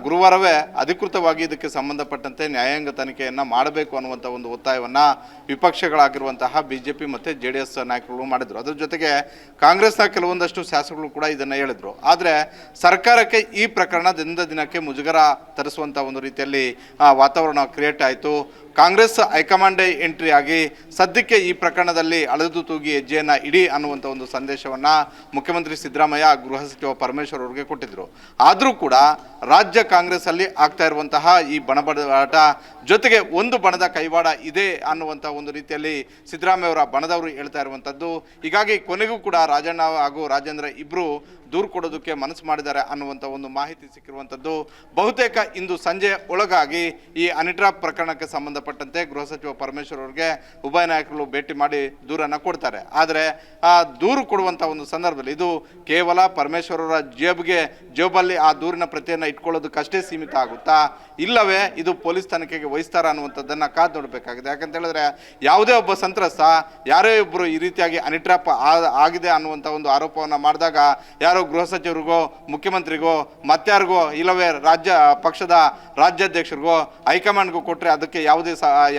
ಗುರುವಾರವೇ ಅಧಿಕೃತವಾಗಿ ಇದಕ್ಕೆ ಸಂಬಂಧಪಟ್ಟಂತೆ ನ್ಯಾಯಾಂಗ ತನಿಖೆಯನ್ನು ಮಾಡಬೇಕು ಅನ್ನುವಂಥ ಒಂದು ಒತ್ತಾಯವನ್ನು ವಿಪಕ್ಷಗಳಾಗಿರುವಂತಹ BJP ಮತ್ತು JDS ನಾಯಕರು ಮಾಡಿದರು. ಅದರ ಜೊತೆಗೆ ಕಾಂಗ್ರೆಸ್ನ ಕೆಲವೊಂದಷ್ಟು ಶಾಸಕರು ಕೂಡ ಇದನ್ನು ಹೇಳಿದರು. ಆದರೆ ಸರ್ಕಾರಕ್ಕೆ ಈ ಪ್ರಕರಣ ದಿನದಿಂದ ದಿನಕ್ಕೆ ಮುಜುಗರ ತರಿಸುವಂಥ ಒಂದು ರೀತಿಯಲ್ಲಿ ವಾತಾವರಣ ಕ್ರಿಯೇಟ್ ಆಯಿತು. ಕಾಂಗ್ರೆಸ್ ಹೈಕಮಾಂಡೇ ಎಂಟ್ರಿ ಆಗಿ ಸದ್ಯಕ್ಕೆ ಈ ಪ್ರಕರಣದಲ್ಲಿ ಅಳೆದು ತೂಗಿ ಹೆಜ್ಜೆಯನ್ನು ಇಡಿ ಅನ್ನುವಂಥ ಒಂದು ಸಂದೇಶವನ್ನು ಮುಖ್ಯಮಂತ್ರಿ ಸಿದ್ದರಾಮಯ್ಯ ಗೃಹ ಸಚಿವ ಪರಮೇಶ್ವರ್ ಅವರಿಗೆ ಕೊಟ್ಟಿದ್ದರು. ಆದರೂ ಕೂಡ ರಾಜ್ಯ ಕಾಂಗ್ರೆಸ್ಸಲ್ಲಿ ಆಗ್ತಾ ಇರುವಂತಹ ಈ ಬಣಬಡಾಟ ಜೊತೆಗೆ ಒಂದು ಬಣದ ಕೈವಾಡ ಇದೆ ಅನ್ನುವಂಥ ಒಂದು ರೀತಿಯಲ್ಲಿ ಸಿದ್ದರಾಮಯ್ಯ ಅವರ ಬಣದವರು ಹೇಳ್ತಾ ಇರುವಂಥದ್ದು. ಹೀಗಾಗಿ ಕೊನೆಗೂ ಕೂಡ ರಾಜಣ್ಣ ಹಾಗೂ ರಾಜೇಂದ್ರ ಇಬ್ಬರು ದೂರು ಕೊಡೋದಕ್ಕೆ ಮನಸ್ಸು ಮಾಡಿದ್ದಾರೆ ಅನ್ನುವಂಥ ಒಂದು ಮಾಹಿತಿ ಸಿಕ್ಕಿರುವಂಥದ್ದು. ಬಹುತೇಕ ಇಂದು ಸಂಜೆ ಒಳಗಾಗಿ ಈ ಹನಿ ಟ್ರ್ಯಾಪ್ ಪ್ರಕರಣಕ್ಕೆ ಸಂಬಂಧಪಟ್ಟಂತೆ ಗೃಹ ಸಚಿವ ಪರಮೇಶ್ವರ್ ಅವರಿಗೆ ಉಭಯ ನಾಯಕರು ಭೇಟಿ ಮಾಡಿ ದೂರನ್ನು ಕೊಡ್ತಾರೆ. ಆದರೆ ಆ ದೂರು ಕೊಡುವಂಥ ಒಂದು ಸಂದರ್ಭದಲ್ಲಿ ಇದು ಕೇವಲ ಪರಮೇಶ್ವರ್ ಅವರ ಜೇಬಲ್ಲಿ ಆ ದೂರಿನ ಪ್ರತಿಯನ್ನು ಇಟ್ಕೊಳ್ಳೋದಕ್ಕಷ್ಟೇ ಸೀಮಿತ ಆಗುತ್ತಾ, ಇಲ್ಲವೇ ಇದು ಪೊಲೀಸ್ ತನಿಖೆಗೆ ವಹಿಸ್ತಾರ ಅನ್ನುವಂಥದ್ದನ್ನು ಕಾದು ನೋಡಬೇಕಾಗಿದೆ. ಯಾಕಂತ ಹೇಳಿದ್ರೆ ಯಾವುದೇ ಒಬ್ಬ ಸಂತ್ರಸ್ತ ಯಾರೇ ಒಬ್ಬರು ಈ ರೀತಿಯಾಗಿ ಹನಿ ಟ್ರ್ಯಾಪ್ ಆಗಿದೆ ಅನ್ನುವಂಥ ಒಂದು ಆರೋಪವನ್ನು ಮಾಡಿದಾಗ ಯಾರೋ ಗೃಹ ಸಚಿವರಿಗೋ ಮುಖ್ಯಮಂತ್ರಿಗೋ ಮತ್ತಾರಿಗೋ ಇಲ್ಲವೇ ಪಕ್ಷದ ರಾಜ್ಯಾಧ್ಯಕ್ಷರಿಗೋ ಹೈಕಮಾಂಡ್ಗೂ ಕೊಟ್ಟರೆ ಅದಕ್ಕೆ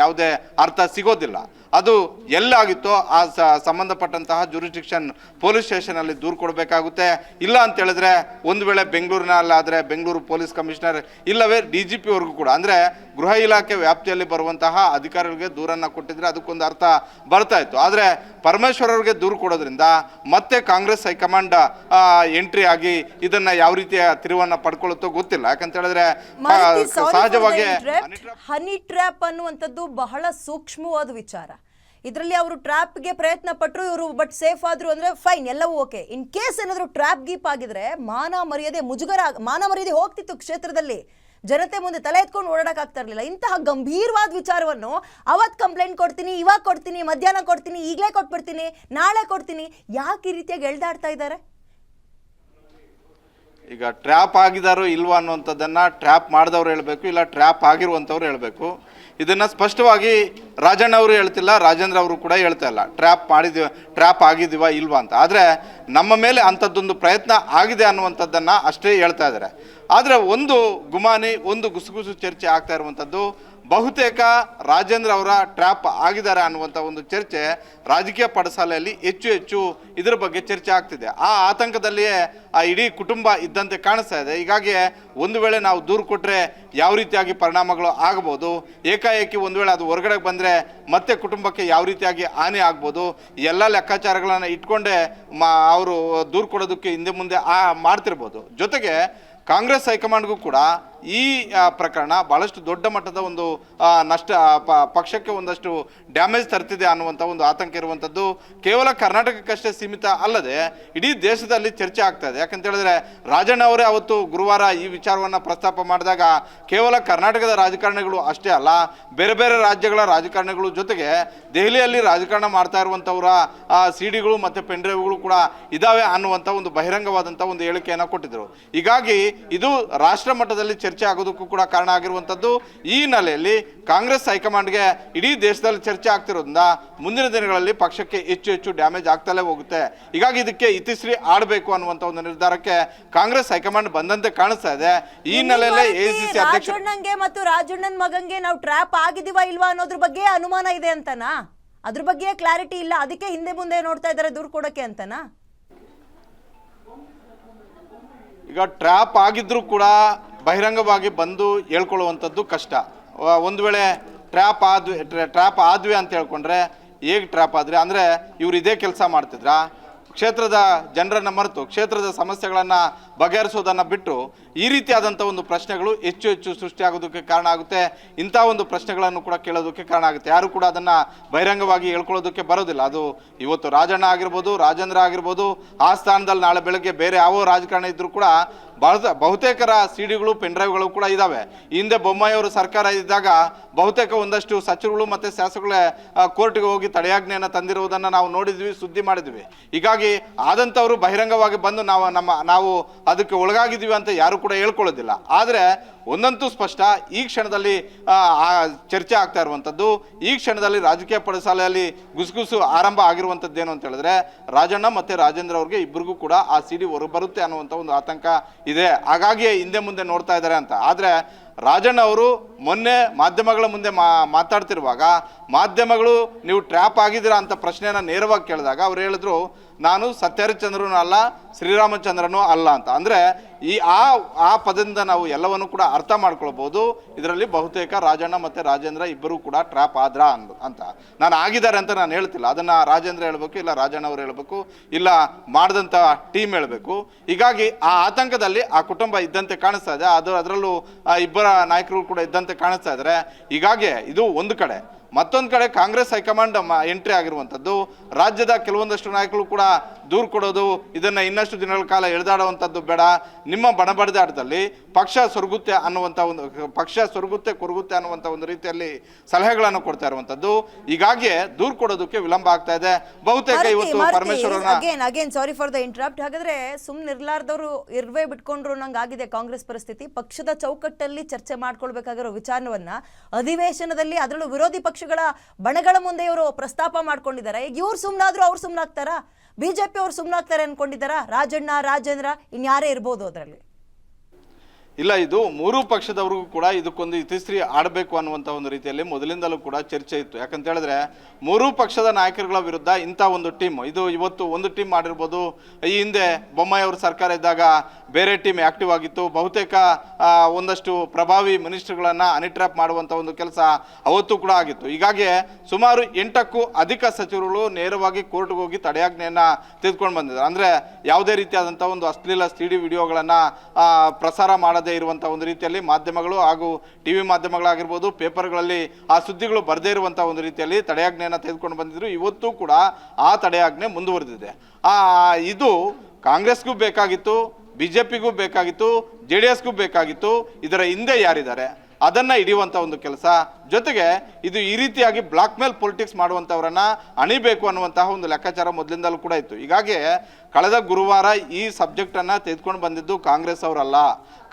ಯಾವುದೇ ಅರ್ಥ ಸಿಗೋದಿಲ್ಲ. ಅದು ಎಲ್ಲಾಗಿತ್ತೋ ಆ ಸಂಬಂಧಪಟ್ಟಂತಹ ಜುರಿಸ್ಡಿಕ್ಷನ್ ಪೊಲೀಸ್ ಸ್ಟೇಷನಲ್ಲಿ ದೂರು ಕೊಡಬೇಕಾಗುತ್ತೆ. ಇಲ್ಲ ಅಂತ ಹೇಳಿದ್ರೆ ಒಂದು ವೇಳೆ ಬೆಂಗಳೂರಿನಲ್ಲಾದರೆ ಬೆಂಗಳೂರು ಪೊಲೀಸ್ ಕಮಿಷನರ್ ಇಲ್ಲವೇ DGPವರೆಗೂ ಕೂಡ, ಅಂದರೆ ಗೃಹ ಇಲಾಖೆ ವ್ಯಾಪ್ತಿಯಲ್ಲಿ ಬರುವಂತಹ ಅಧಿಕಾರಿಗಳಿಗೆ ದೂರನ್ನು ಕೊಟ್ಟಿದ್ರೆ ಅದಕ್ಕೊಂದು ಅರ್ಥ ಬರ್ತಾ ಇತ್ತು. ಆದರೆ ಪರಮೇಶ್ವರ್ ಅವರಿಗೆ ದೂರು ಕೊಡೋದ್ರಿಂದ ಮತ್ತೆ ಕಾಂಗ್ರೆಸ್ ಹೈಕಮಾಂಡ್ ಎಂಟ್ರಿ ಆಗಿ ಇದನ್ನ ಯಾವ ರೀತಿಯ ತಿರುವನ್ನು ಪಡ್ಕೊಳ್ಳುತ್ತೋ ಗೊತ್ತಿಲ್ಲ. ಯಾಕಂತ ಹೇಳಿದ್ರೆ ಸಹಜವಾಗಿ ಹನಿ ಟ್ರ್ಯಾಪ್ ಅನ್ನುವಂಥದ್ದು ಬಹಳ ಸೂಕ್ಷ್ಮವಾದ ವಿಚಾರ. ಇದರಲ್ಲಿ ಅವರು ಟ್ರ್ಯಾಪ್ಗೆ ಪ್ರಯತ್ನ ಪಟ್ಟರು, ಇವರು ಬಟ್ ಸೇಫ್ ಆದ್ರು ಅಂದ್ರೆ ಫೈನ್, ಎಲ್ಲವೂ ಓಕೆ. ಇನ್ ಕೇಸ್ ಏನಾದರೂ ಟ್ರ್ಯಾಪ್ ಗೀಪ್ ಆಗಿದ್ರೆ ಮಾನ ಮರ್ಯಾದೆ ಹೋಗ್ತಿತ್ತು ಕ್ಷೇತ್ರದಲ್ಲಿ. ಜನತೆ ಮುಂದೆ ತಲೆ ಎತ್ಕೊಂಡು ಓಡಾಡಕ್ ಆಗ್ತಾ ಇರಲಿಲ್ಲ. ಇಂತಹ ಗಂಭೀರವಾದ ವಿಚಾರವನ್ನು ಅವತ್ತು ಕಂಪ್ಲೇಂಟ್ ಕೊಡ್ತೀನಿ, ಇವಾಗ ಕೊಡ್ತೀನಿ, ಮಧ್ಯಾಹ್ನ ಕೊಡ್ತೀನಿ, ಈಗಲೇ ಕೊಟ್ಬಿಡ್ತೀನಿ, ನಾಳೆ ಕೊಡ್ತೀನಿ, ಯಾಕೆ ಈ ರೀತಿಯಾಗಿ ಎಳ್ದಾಡ್ತಾ ಇದ್ದಾರೆ? ಈಗ ಟ್ರ್ಯಾಪ್ ಆಗಿದಾರೋ ಇಲ್ವಾ ಅನ್ನುವಂಥದ್ದನ್ನು ಟ್ರ್ಯಾಪ್ ಮಾಡಿದವ್ರು ಹೇಳಬೇಕು, ಇಲ್ಲ ಟ್ರ್ಯಾಪ್ ಆಗಿರುವಂಥವ್ರು ಹೇಳಬೇಕು. ಇದನ್ನು ಸ್ಪಷ್ಟವಾಗಿ ರಾಜಣ್ಣ ಅವರು ಹೇಳ್ತಿಲ್ಲ, ರಾಜೇಂದ್ರ ಅವರು ಕೂಡ ಹೇಳ್ತಾ ಇಲ್ಲ ಟ್ರ್ಯಾಪ್ ಆಗಿದ್ದೀವಾ ಇಲ್ವಾ ಅಂತ. ಆದರೆ ನಮ್ಮ ಮೇಲೆ ಅಂಥದ್ದೊಂದು ಪ್ರಯತ್ನ ಆಗಿದೆ ಅನ್ನುವಂಥದ್ದನ್ನು ಅಷ್ಟೇ ಹೇಳ್ತಾ ಇದ್ದಾರೆ. ಆದರೆ ಒಂದು ಗುಮಾನಿ, ಒಂದು ಗುಸುಗುಸು ಚರ್ಚೆ ಆಗ್ತಾ ಇರುವಂಥದ್ದು, ಬಹುತೇಕ ರಾಜೇಂದ್ರ ಅವರ ಟ್ರ್ಯಾಪ್ ಆಗಿದ್ದಾರೆ ಅನ್ನುವಂಥ ಒಂದು ಚರ್ಚೆ ರಾಜಕೀಯ ಪಡಸಾಲೆಯಲ್ಲಿ ಹೆಚ್ಚು ಇದರ ಬಗ್ಗೆ ಚರ್ಚೆ ಆಗ್ತಿದೆ. ಆ ಆತಂಕದಲ್ಲಿಯೇ ಆ ಇಡೀ ಕುಟುಂಬ ಇದ್ದಂತೆ ಕಾಣಿಸ್ತಾ ಇದೆ. ಹೀಗಾಗಿ ಒಂದು ವೇಳೆ ನಾವು ದೂರು ಕೊಟ್ಟರೆ ಯಾವ ರೀತಿಯಾಗಿ ಪರಿಣಾಮಗಳು ಆಗಬಹುದು, ಏಕಾಏಕಿ ಒಂದು ವೇಳೆ ಅದು ಹೊರಗಡೆ ಬಂದರೆ ಮತ್ತೆ ಕುಟುಂಬಕ್ಕೆ ಯಾವ ರೀತಿಯಾಗಿ ಹಾನಿ ಆಗ್ಬೋದು, ಎಲ್ಲ ಲೆಕ್ಕಾಚಾರಗಳನ್ನು ಇಟ್ಕೊಂಡೇ ಅವರು ದೂರು ಕೊಡೋದಕ್ಕೆ ಹಿಂದೆ ಮುಂದೆ ಮಾಡ್ತಿರ್ಬೋದು. ಜೊತೆಗೆ ಕಾಂಗ್ರೆಸ್ ಹೈಕಮಾಂಡ್ಗೂ ಕೂಡ ಈ ಪ್ರಕರಣ ಭಾಳಷ್ಟು ದೊಡ್ಡ ಮಟ್ಟದ ಒಂದು ನಷ್ಟ, ಪಕ್ಷಕ್ಕೆ ಒಂದಷ್ಟು ಡ್ಯಾಮೇಜ್ ತರ್ತಿದೆ ಅನ್ನುವಂಥ ಒಂದು ಆತಂಕ ಇರುವಂಥದ್ದು ಕೇವಲ ಕರ್ನಾಟಕಕ್ಕಷ್ಟೇ ಸೀಮಿತ ಅಲ್ಲದೆ ಇಡೀ ದೇಶದಲ್ಲಿ ಚರ್ಚೆ ಆಗ್ತಾ ಇದೆ. ಯಾಕಂತ ಹೇಳಿದ್ರೆ ರಾಜಣ್ಣ ಅವರೇ ಅವತ್ತು ಗುರುವಾರ ಈ ವಿಚಾರವನ್ನು ಪ್ರಸ್ತಾಪ ಮಾಡಿದಾಗ ಕೇವಲ ಕರ್ನಾಟಕದ ರಾಜಕಾರಣಿಗಳು ಅಷ್ಟೇ ಅಲ್ಲ, ಬೇರೆ ಬೇರೆ ರಾಜ್ಯಗಳ ರಾಜಕಾರಣಿಗಳು ಜೊತೆಗೆ ದೆಹಲಿಯಲ್ಲಿ ರಾಜಕಾರಣ ಮಾಡ್ತಾ ಇರುವಂಥವರ CD ಗಳು ಮತ್ತು ಪೆನ್ಡ್ರೈವ್ಗಳು ಕೂಡ ಇದ್ದಾವೆ ಅನ್ನುವಂಥ ಒಂದು ಬಹಿರಂಗವಾದಂಥ ಒಂದು ಹೇಳಿಕೆಯನ್ನು ಕೊಟ್ಟಿದ್ದರು. ಹೀಗಾಗಿ ಇದು ರಾಷ್ಟ್ರ ಮಟ್ಟದಲ್ಲಿ ಚರ್ಚೆ ಆಗೋದಕ್ಕೂ ಕೂಡ ಕಾರಣ ಆಗಿರುವಂಥದ್ದು. ಈ ಹಿನ್ನೆಲೆಯಲ್ಲಿ ಕಾಂಗ್ರೆಸ್ ಹೈಕಮಾಂಡ್ಗೆ ಇಡೀ ದೇಶದಲ್ಲಿ ಚರ್ಚೆ ಆಗ್ತಿರೋದ್ರಿಂದ ಮುಂದಿನ ದಿನಗಳಲ್ಲಿ ಪಕ್ಷಕ್ಕೆ ಹೆಚ್ಚು ಡ್ಯಾಮೇಜ್ ಆಗ್ತಲೇ ಹೋಗುತ್ತೆ. ಹೀಗಾಗಿ ಇದಕ್ಕೆ ಇತಿಶ್ರೀ ಆಡಬೇಕು ಅನ್ನುವಂಥ ಒಂದು ನಿರ್ಧಾರಕ್ಕೆ ಕಾಂಗ್ರೆಸ್ ಹೈಕಮಾಂಡ್ ಬಂದಂತೆ ಕಾಣಿಸ್ತಾ ಇದೆ. ಈ ಹಿನ್ನೆಲೆಯಲ್ಲಿ ACC ಅಧ್ಯಕ್ಷ ಮತ್ತು ರಾಜಣ್ಣನ ಮಗಂಗೆ ನಾವು ಟ್ರ್ಯಾಪ್ ಆಗಿದೀವಾ ಇಲ್ವಾ ಅನ್ನೋದ್ರ ಬಗ್ಗೆ ಅನುಮಾನ ಇದೆ ಅಂತನಾ? ಅದ್ರ ಬಗ್ಗೆ ಕ್ಲಾರಿಟಿ ಇಲ್ಲ, ಅದಕ್ಕೆ ಹಿಂದೆ ಮುಂದೆ ನೋಡ್ತಾ ಇದ್ದಾರೆ ದೂರು ಕೊಡೋಕೆ ಅಂತನಾ? ಈಗ ಟ್ರ್ಯಾಪ್ ಆಗಿದ್ರೂ ಕೂಡ ಬಹಿರಂಗವಾಗಿ ಬಂದು ಹೇಳ್ಕೊಳ್ಳುವಂಥದ್ದು ಕಷ್ಟ. ಒಂದು ವೇಳೆ ಟ್ರ್ಯಾಪ್ ಆದ್ವಿ ಅಂತ ಹೇಳ್ಕೊಂಡ್ರೆ ಹೇಗೆ ಟ್ರ್ಯಾಪ್ ಆದರೆ ಅಂದರೆ ಇವ್ರು ಇದೇ ಕೆಲಸ ಮಾಡ್ತಿದ್ರಾ? ಕ್ಷೇತ್ರದ ಜನರನ್ನು ಮರೆತು ಕ್ಷೇತ್ರದ ಸಮಸ್ಯೆಗಳನ್ನು ಬಗೆಹರಿಸೋದನ್ನು ಬಿಟ್ಟು ಈ ರೀತಿಯಾದಂಥ ಒಂದು ಪ್ರಶ್ನೆಗಳು ಹೆಚ್ಚು ಹೆಚ್ಚು ಸೃಷ್ಟಿಯಾಗೋದಕ್ಕೆ ಕಾರಣ ಆಗುತ್ತೆ. ಇಂಥ ಒಂದು ಪ್ರಶ್ನೆಗಳನ್ನು ಕೂಡ ಕೇಳೋದಕ್ಕೆ ಕಾರಣ ಆಗುತ್ತೆ. ಯಾರು ಕೂಡ ಅದನ್ನು ಬಹಿರಂಗವಾಗಿ ಹೇಳ್ಕೊಳ್ಳೋದಕ್ಕೆ ಬರೋದಿಲ್ಲ. ಅದು ಇವತ್ತು ರಾಜಣ್ಣ ಆಗಿರ್ಬೋದು, ರಾಜೇಂದ್ರ ಆಗಿರ್ಬೋದು, ಆ ಸ್ಥಾನದಲ್ಲಿ ನಾಳೆ ಬೆಳಗ್ಗೆ ಬೇರೆ ಯಾವ ರಾಜಕಾರಣ ಇದ್ದರೂ ಕೂಡ ಬಹುತೇಕರ ಸಿಡಿಗಳು ಪೆನ್ಡ್ರೈವ್ಗಳು ಕೂಡ ಇದ್ದಾವೆ. ಹಿಂದೆ ಬೊಮ್ಮಾಯಿಯವರು ಸರ್ಕಾರ ಇದ್ದಾಗ ಬಹುತೇಕ ಒಂದಷ್ಟು ಸಚಿವರುಗಳು ಮತ್ತು ಶಾಸಕಗಳೇ ಕೋರ್ಟ್ಗೆ ಹೋಗಿ ತಡೆಯಾಜ್ಞೆಯನ್ನು ತಂದಿರುವುದನ್ನು ನಾವು ನೋಡಿದ್ವಿ, ಸುದ್ದಿ ಮಾಡಿದ್ವಿ. ಹೀಗಾಗಿ ಆದಂಥವರು ಬಹಿರಂಗವಾಗಿ ಬಂದು ನಾವು ಅದಕ್ಕೆ ಒಳಗಾಗಿದ್ದೀವಿ ಅಂತ ಯಾರು ಕೂಡ ಹೇಳ್ಕೊಳ್ಳೋದಿಲ್ಲ. ಆದರೆ ಒಂದಂತೂ ಸ್ಪಷ್ಟ, ಈ ಕ್ಷಣದಲ್ಲಿ ಚರ್ಚೆ ಆಗ್ತಾ ಇರುವಂಥದ್ದು, ಈ ಕ್ಷಣದಲ್ಲಿ ರಾಜಕೀಯ ಪಡಸಾಲೆಯಲ್ಲಿ ಗುಸುಗುಸು ಆರಂಭ ಆಗಿರುವಂಥದ್ದು ಏನು ಅಂತ ಹೇಳಿದ್ರೆ, ರಾಜಣ್ಣ ಮತ್ತು ರಾಜೇಂದ್ರ ಅವ್ರಿಗೆ ಇಬ್ಬರಿಗೂ ಕೂಡ ಆ ಸಿಡಿ ಹೊರಬರುತ್ತೆ ಅನ್ನುವಂಥ ಒಂದು ಆತಂಕ ಇದೆ. ಹಾಗಾಗಿ ಹಿಂದೆ ಮುಂದೆ ನೋಡ್ತಾ ಇದ್ದಾರೆ ಅಂತ. ಆದರೆ ರಾಜಣ್ಣ ಅವರು ಮೊನ್ನೆ ಮಾಧ್ಯಮಗಳ ಮುಂದೆ ಮಾತಾಡ್ತಿರುವಾಗ ಮಾಧ್ಯಮಗಳು ನೀವು ಟ್ರ್ಯಾಪ್ ಆಗಿದ್ದೀರಾ ಅಂತ ಪ್ರಶ್ನೆಯನ್ನು ನೇರವಾಗಿ ಕೇಳಿದಾಗ ಅವ್ರು ಹೇಳಿದ್ರು, ನಾನು ಸತ್ಯಹರಿಶ್ಚಂದ್ರನೂ ಅಲ್ಲ, ಶ್ರೀರಾಮಚಂದ್ರನೂ ಅಲ್ಲ ಅಂತ. ಅಂದರೆ ಆ ಪದದಿಂದ ನಾವು ಎಲ್ಲವನ್ನು ಕೂಡ ಅರ್ಥ ಮಾಡ್ಕೊಳ್ಬೋದು. ಇದರಲ್ಲಿ ಬಹುತೇಕ ರಾಜಣ್ಣ ಮತ್ತು ರಾಜೇಂದ್ರ ಇಬ್ಬರೂ ಕೂಡ ಟ್ರ್ಯಾಪ್ ಆದ್ರ ಅಂತ. ನಾನು ಆಗಿದ್ದಾರೆ ಅಂತ ನಾನು ಹೇಳ್ತಿಲ್ಲ. ಅದನ್ನು ರಾಜೇಂದ್ರ ಹೇಳಬೇಕು, ಇಲ್ಲ ರಾಜಣ್ಣ ಅವರು ಹೇಳಬೇಕು, ಇಲ್ಲ ಮಾಡಿದಂಥ ಟೀಮ್ ಹೇಳಬೇಕು. ಹೀಗಾಗಿ ಆ ಆತಂಕದಲ್ಲಿ ಆ ಕುಟುಂಬ ಇದ್ದಂತೆ ಕಾಣಿಸ್ತಾ ಇದೆ. ಅದರಲ್ಲೂ ಇಬ್ಬರ ನಾಯಕರು ಕೂಡ ಇದ್ದಂತೆ ಕಾಣಿಸ್ತಾ ಇದ್ದಾರೆ. ಹೀಗಾಗಿ ಇದು ಒಂದು ಕಡೆ. ಮತ್ತೊಂದು ಕಡೆ ಕಾಂಗ್ರೆಸ್ ಹೈಕಮಾಂಡ್ ಎಂಟ್ರಿ ಆಗಿರುವಂಥದ್ದು, ರಾಜ್ಯದ ಕೆಲವೊಂದಷ್ಟು ನಾಯಕರು ಕೂಡ ದೂರು ಕೊಡೋದು, ಇದನ್ನು ಇನ್ನಷ್ಟು ದಿನಗಳ ಕಾಲ ಎಳೆದಾಡುವಂಥದ್ದು ಬೇಡ, ನಿಮ್ಮ ಬಣಬಡಿದಾಟದಲ್ಲಿ ಪಕ್ಷ ಸೊರಗುತ್ತೆ ಕೊರಗುತ್ತೆ ಅನ್ನುವಂಥ ಒಂದು ರೀತಿಯಲ್ಲಿ ಸಲಹೆಗಳನ್ನು ಕೊಡ್ತಾ ಇರುವಂಥದ್ದು. ಹೀಗಾಗಿ ದೂರು ಕೊಡೋದಕ್ಕೆ ವಿಳಂಬ ಆಗ್ತಾ ಇದೆ. ಬಹುತೇಕ ಇವತ್ತು Parameshwara again sorry for the interrupt. ಹಾಗಾದ್ರೆ ಸುಮ್ಮನೆ ಇರ್ಲಾರ್ದವರು ಇರ್ವೇ ಬಿಟ್ಕೊಂಡ್ರು ನಂಗಾಗಿದೆ ಕಾಂಗ್ರೆಸ್ ಪರಿಸ್ಥಿತಿ. ಪಕ್ಷದ ಚೌಕಟ್ಟಲ್ಲಿ ಚರ್ಚೆ ಮಾಡ್ಕೊಳ್ಬೇಕಾಗಿರೋ ವಿಚಾರವನ್ನ ಅಧಿವೇಶನದಲ್ಲಿ, ಅದರಲ್ಲೂ ವಿರೋಧಿ ಪಕ್ಷಗಳ ಬಣಗಳ ಮುಂದೆ ಇವರು ಪ್ರಸ್ತಾಪ ಮಾಡ್ಕೊಂಡಿದ್ದಾರೆ. ಈಗ ಇವ್ರು ಸುಮ್ಮನಾದ್ರು ಅವ್ರು ಸುಮ್ಮನಾಗ್ತಾರಾ? ಬಿಜೆಪಿ ಅವ್ರು ಸುಮ್ಮನಾಗ್ತಾರೆ ಅನ್ಕೊಂಡಿದ್ದಾರಾ? ರಾಜಣ್ಣ, ರಾಜೇಂದ್ರ, ಇನ್ಯಾರೇ ಇರ್ಬೋದು ಅದರಲ್ಲಿ? ಇಲ್ಲ, ಇದು ಮೂರೂ ಪಕ್ಷದವ್ರಿಗೂ ಕೂಡ ಇದಕ್ಕೊಂದು ಇತಿಶ್ರೀ ಆಡಬೇಕು ಅನ್ನುವಂಥ ಒಂದು ರೀತಿಯಲ್ಲಿ ಮೊದಲಿಂದಲೂ ಕೂಡ ಚರ್ಚೆ ಇತ್ತು. ಯಾಕಂತ ಹೇಳಿದ್ರೆ ಮೂರೂ ಪಕ್ಷದ ನಾಯಕರುಗಳ ವಿರುದ್ಧ ಇಂಥ ಒಂದು ಟೀಮ್, ಇದು ಇವತ್ತು ಒಂದು ಟೀಮ್ ಮಾಡಿರ್ಬೋದು. ಈ ಹಿಂದೆ ಬೊಮ್ಮಾಯಿ ಅವ್ರ ಸರ್ಕಾರ ಇದ್ದಾಗ ಬೇರೆ ಟೀಮ್ ಆಕ್ಟಿವ್ ಆಗಿತ್ತು. ಬಹುತೇಕ ಒಂದಷ್ಟು ಪ್ರಭಾವಿ ಮಿನಿಸ್ಟರ್ಗಳನ್ನು ಅನಿಟ್ರ್ಯಾಪ್ ಮಾಡುವಂಥ ಒಂದು ಕೆಲಸ ಅವತ್ತು ಕೂಡ ಆಗಿತ್ತು. ಹೀಗಾಗಿ ಸುಮಾರು 8ಕ್ಕೂ ಅಧಿಕ ಸಚಿವರುಗಳು ನೇರವಾಗಿ ಕೋರ್ಟ್ಗೆ ಹೋಗಿ ತಡೆಯಾಜ್ಞೆಯನ್ನು ತೆಗೆದುಕೊಂಡು ಬಂದಿದ್ದಾರೆ. ಅಂದರೆ ಯಾವುದೇ ರೀತಿಯಾದಂಥ ಒಂದು ಅಶ್ಲೀಲ ಸಿಡಿ ವಿಡಿಯೋಗಳನ್ನು ಪ್ರಸಾರ ಮಾಡೋದು ಇರುವಂತ ಒಂದು ರೀತಿಯಲ್ಲಿ ಮಾಧ್ಯಮಗಳು ಹಾಗೂ ಟಿವಿ ಮಾಧ್ಯಮಗಳಾಗಿರ್ಬೋದು, ಪೇಪರ್ಗಳಲ್ಲಿ ಆ ಸುದ್ದಿಗಳು ಬರದೇ ಇರುವಂತ ಒಂದು ರೀತಿಯಲ್ಲಿ ತಡೆಯಾಜ್ಞೆಯನ್ನು ತೆಗೆದುಕೊಂಡು ಬಂದಿದ್ರು. ಇವತ್ತು ಕೂಡ ಆ ತಡೆಯಾಜ್ಞೆ ಮುಂದುವರೆದಿದೆ. ಇದು ಕಾಂಗ್ರೆಸ್ಗೂ ಬೇಕಾಗಿತ್ತು, ಬಿಜೆಪಿಗೂ ಬೇಕಾಗಿತ್ತು, JDSಗೂ ಬೇಕಾಗಿತ್ತು. ಇದರ ಹಿಂದೆ ಯಾರಿದ್ದಾರೆ ಅದನ್ನ ಹಿಡಿಯುವಂತ ಒಂದು ಕೆಲಸ. ಜೊತೆಗೆ ಇದು ಈ ರೀತಿಯಾಗಿ ಬ್ಲಾಕ್ ಮೇಲ್ ಪೊಲಿಟಿಕ್ಸ್ ಮಾಡುವಂಥವ್ರನ್ನ ಅಣಿಬೇಕು ಅನ್ನುವಂತಹ ಒಂದು ಲೆಕ್ಕಾಚಾರ ಮೊದಲಿಂದಲೂ ಕೂಡ ಇತ್ತು. ಹೀಗಾಗಿ ಕಳೆದ ಗುರುವಾರ ಈ ಸಬ್ಜೆಕ್ಟನ್ನು ತೆಗೆದುಕೊಂಡು ಬಂದಿದ್ದು ಕಾಂಗ್ರೆಸ್ ಅವರಲ್ಲ.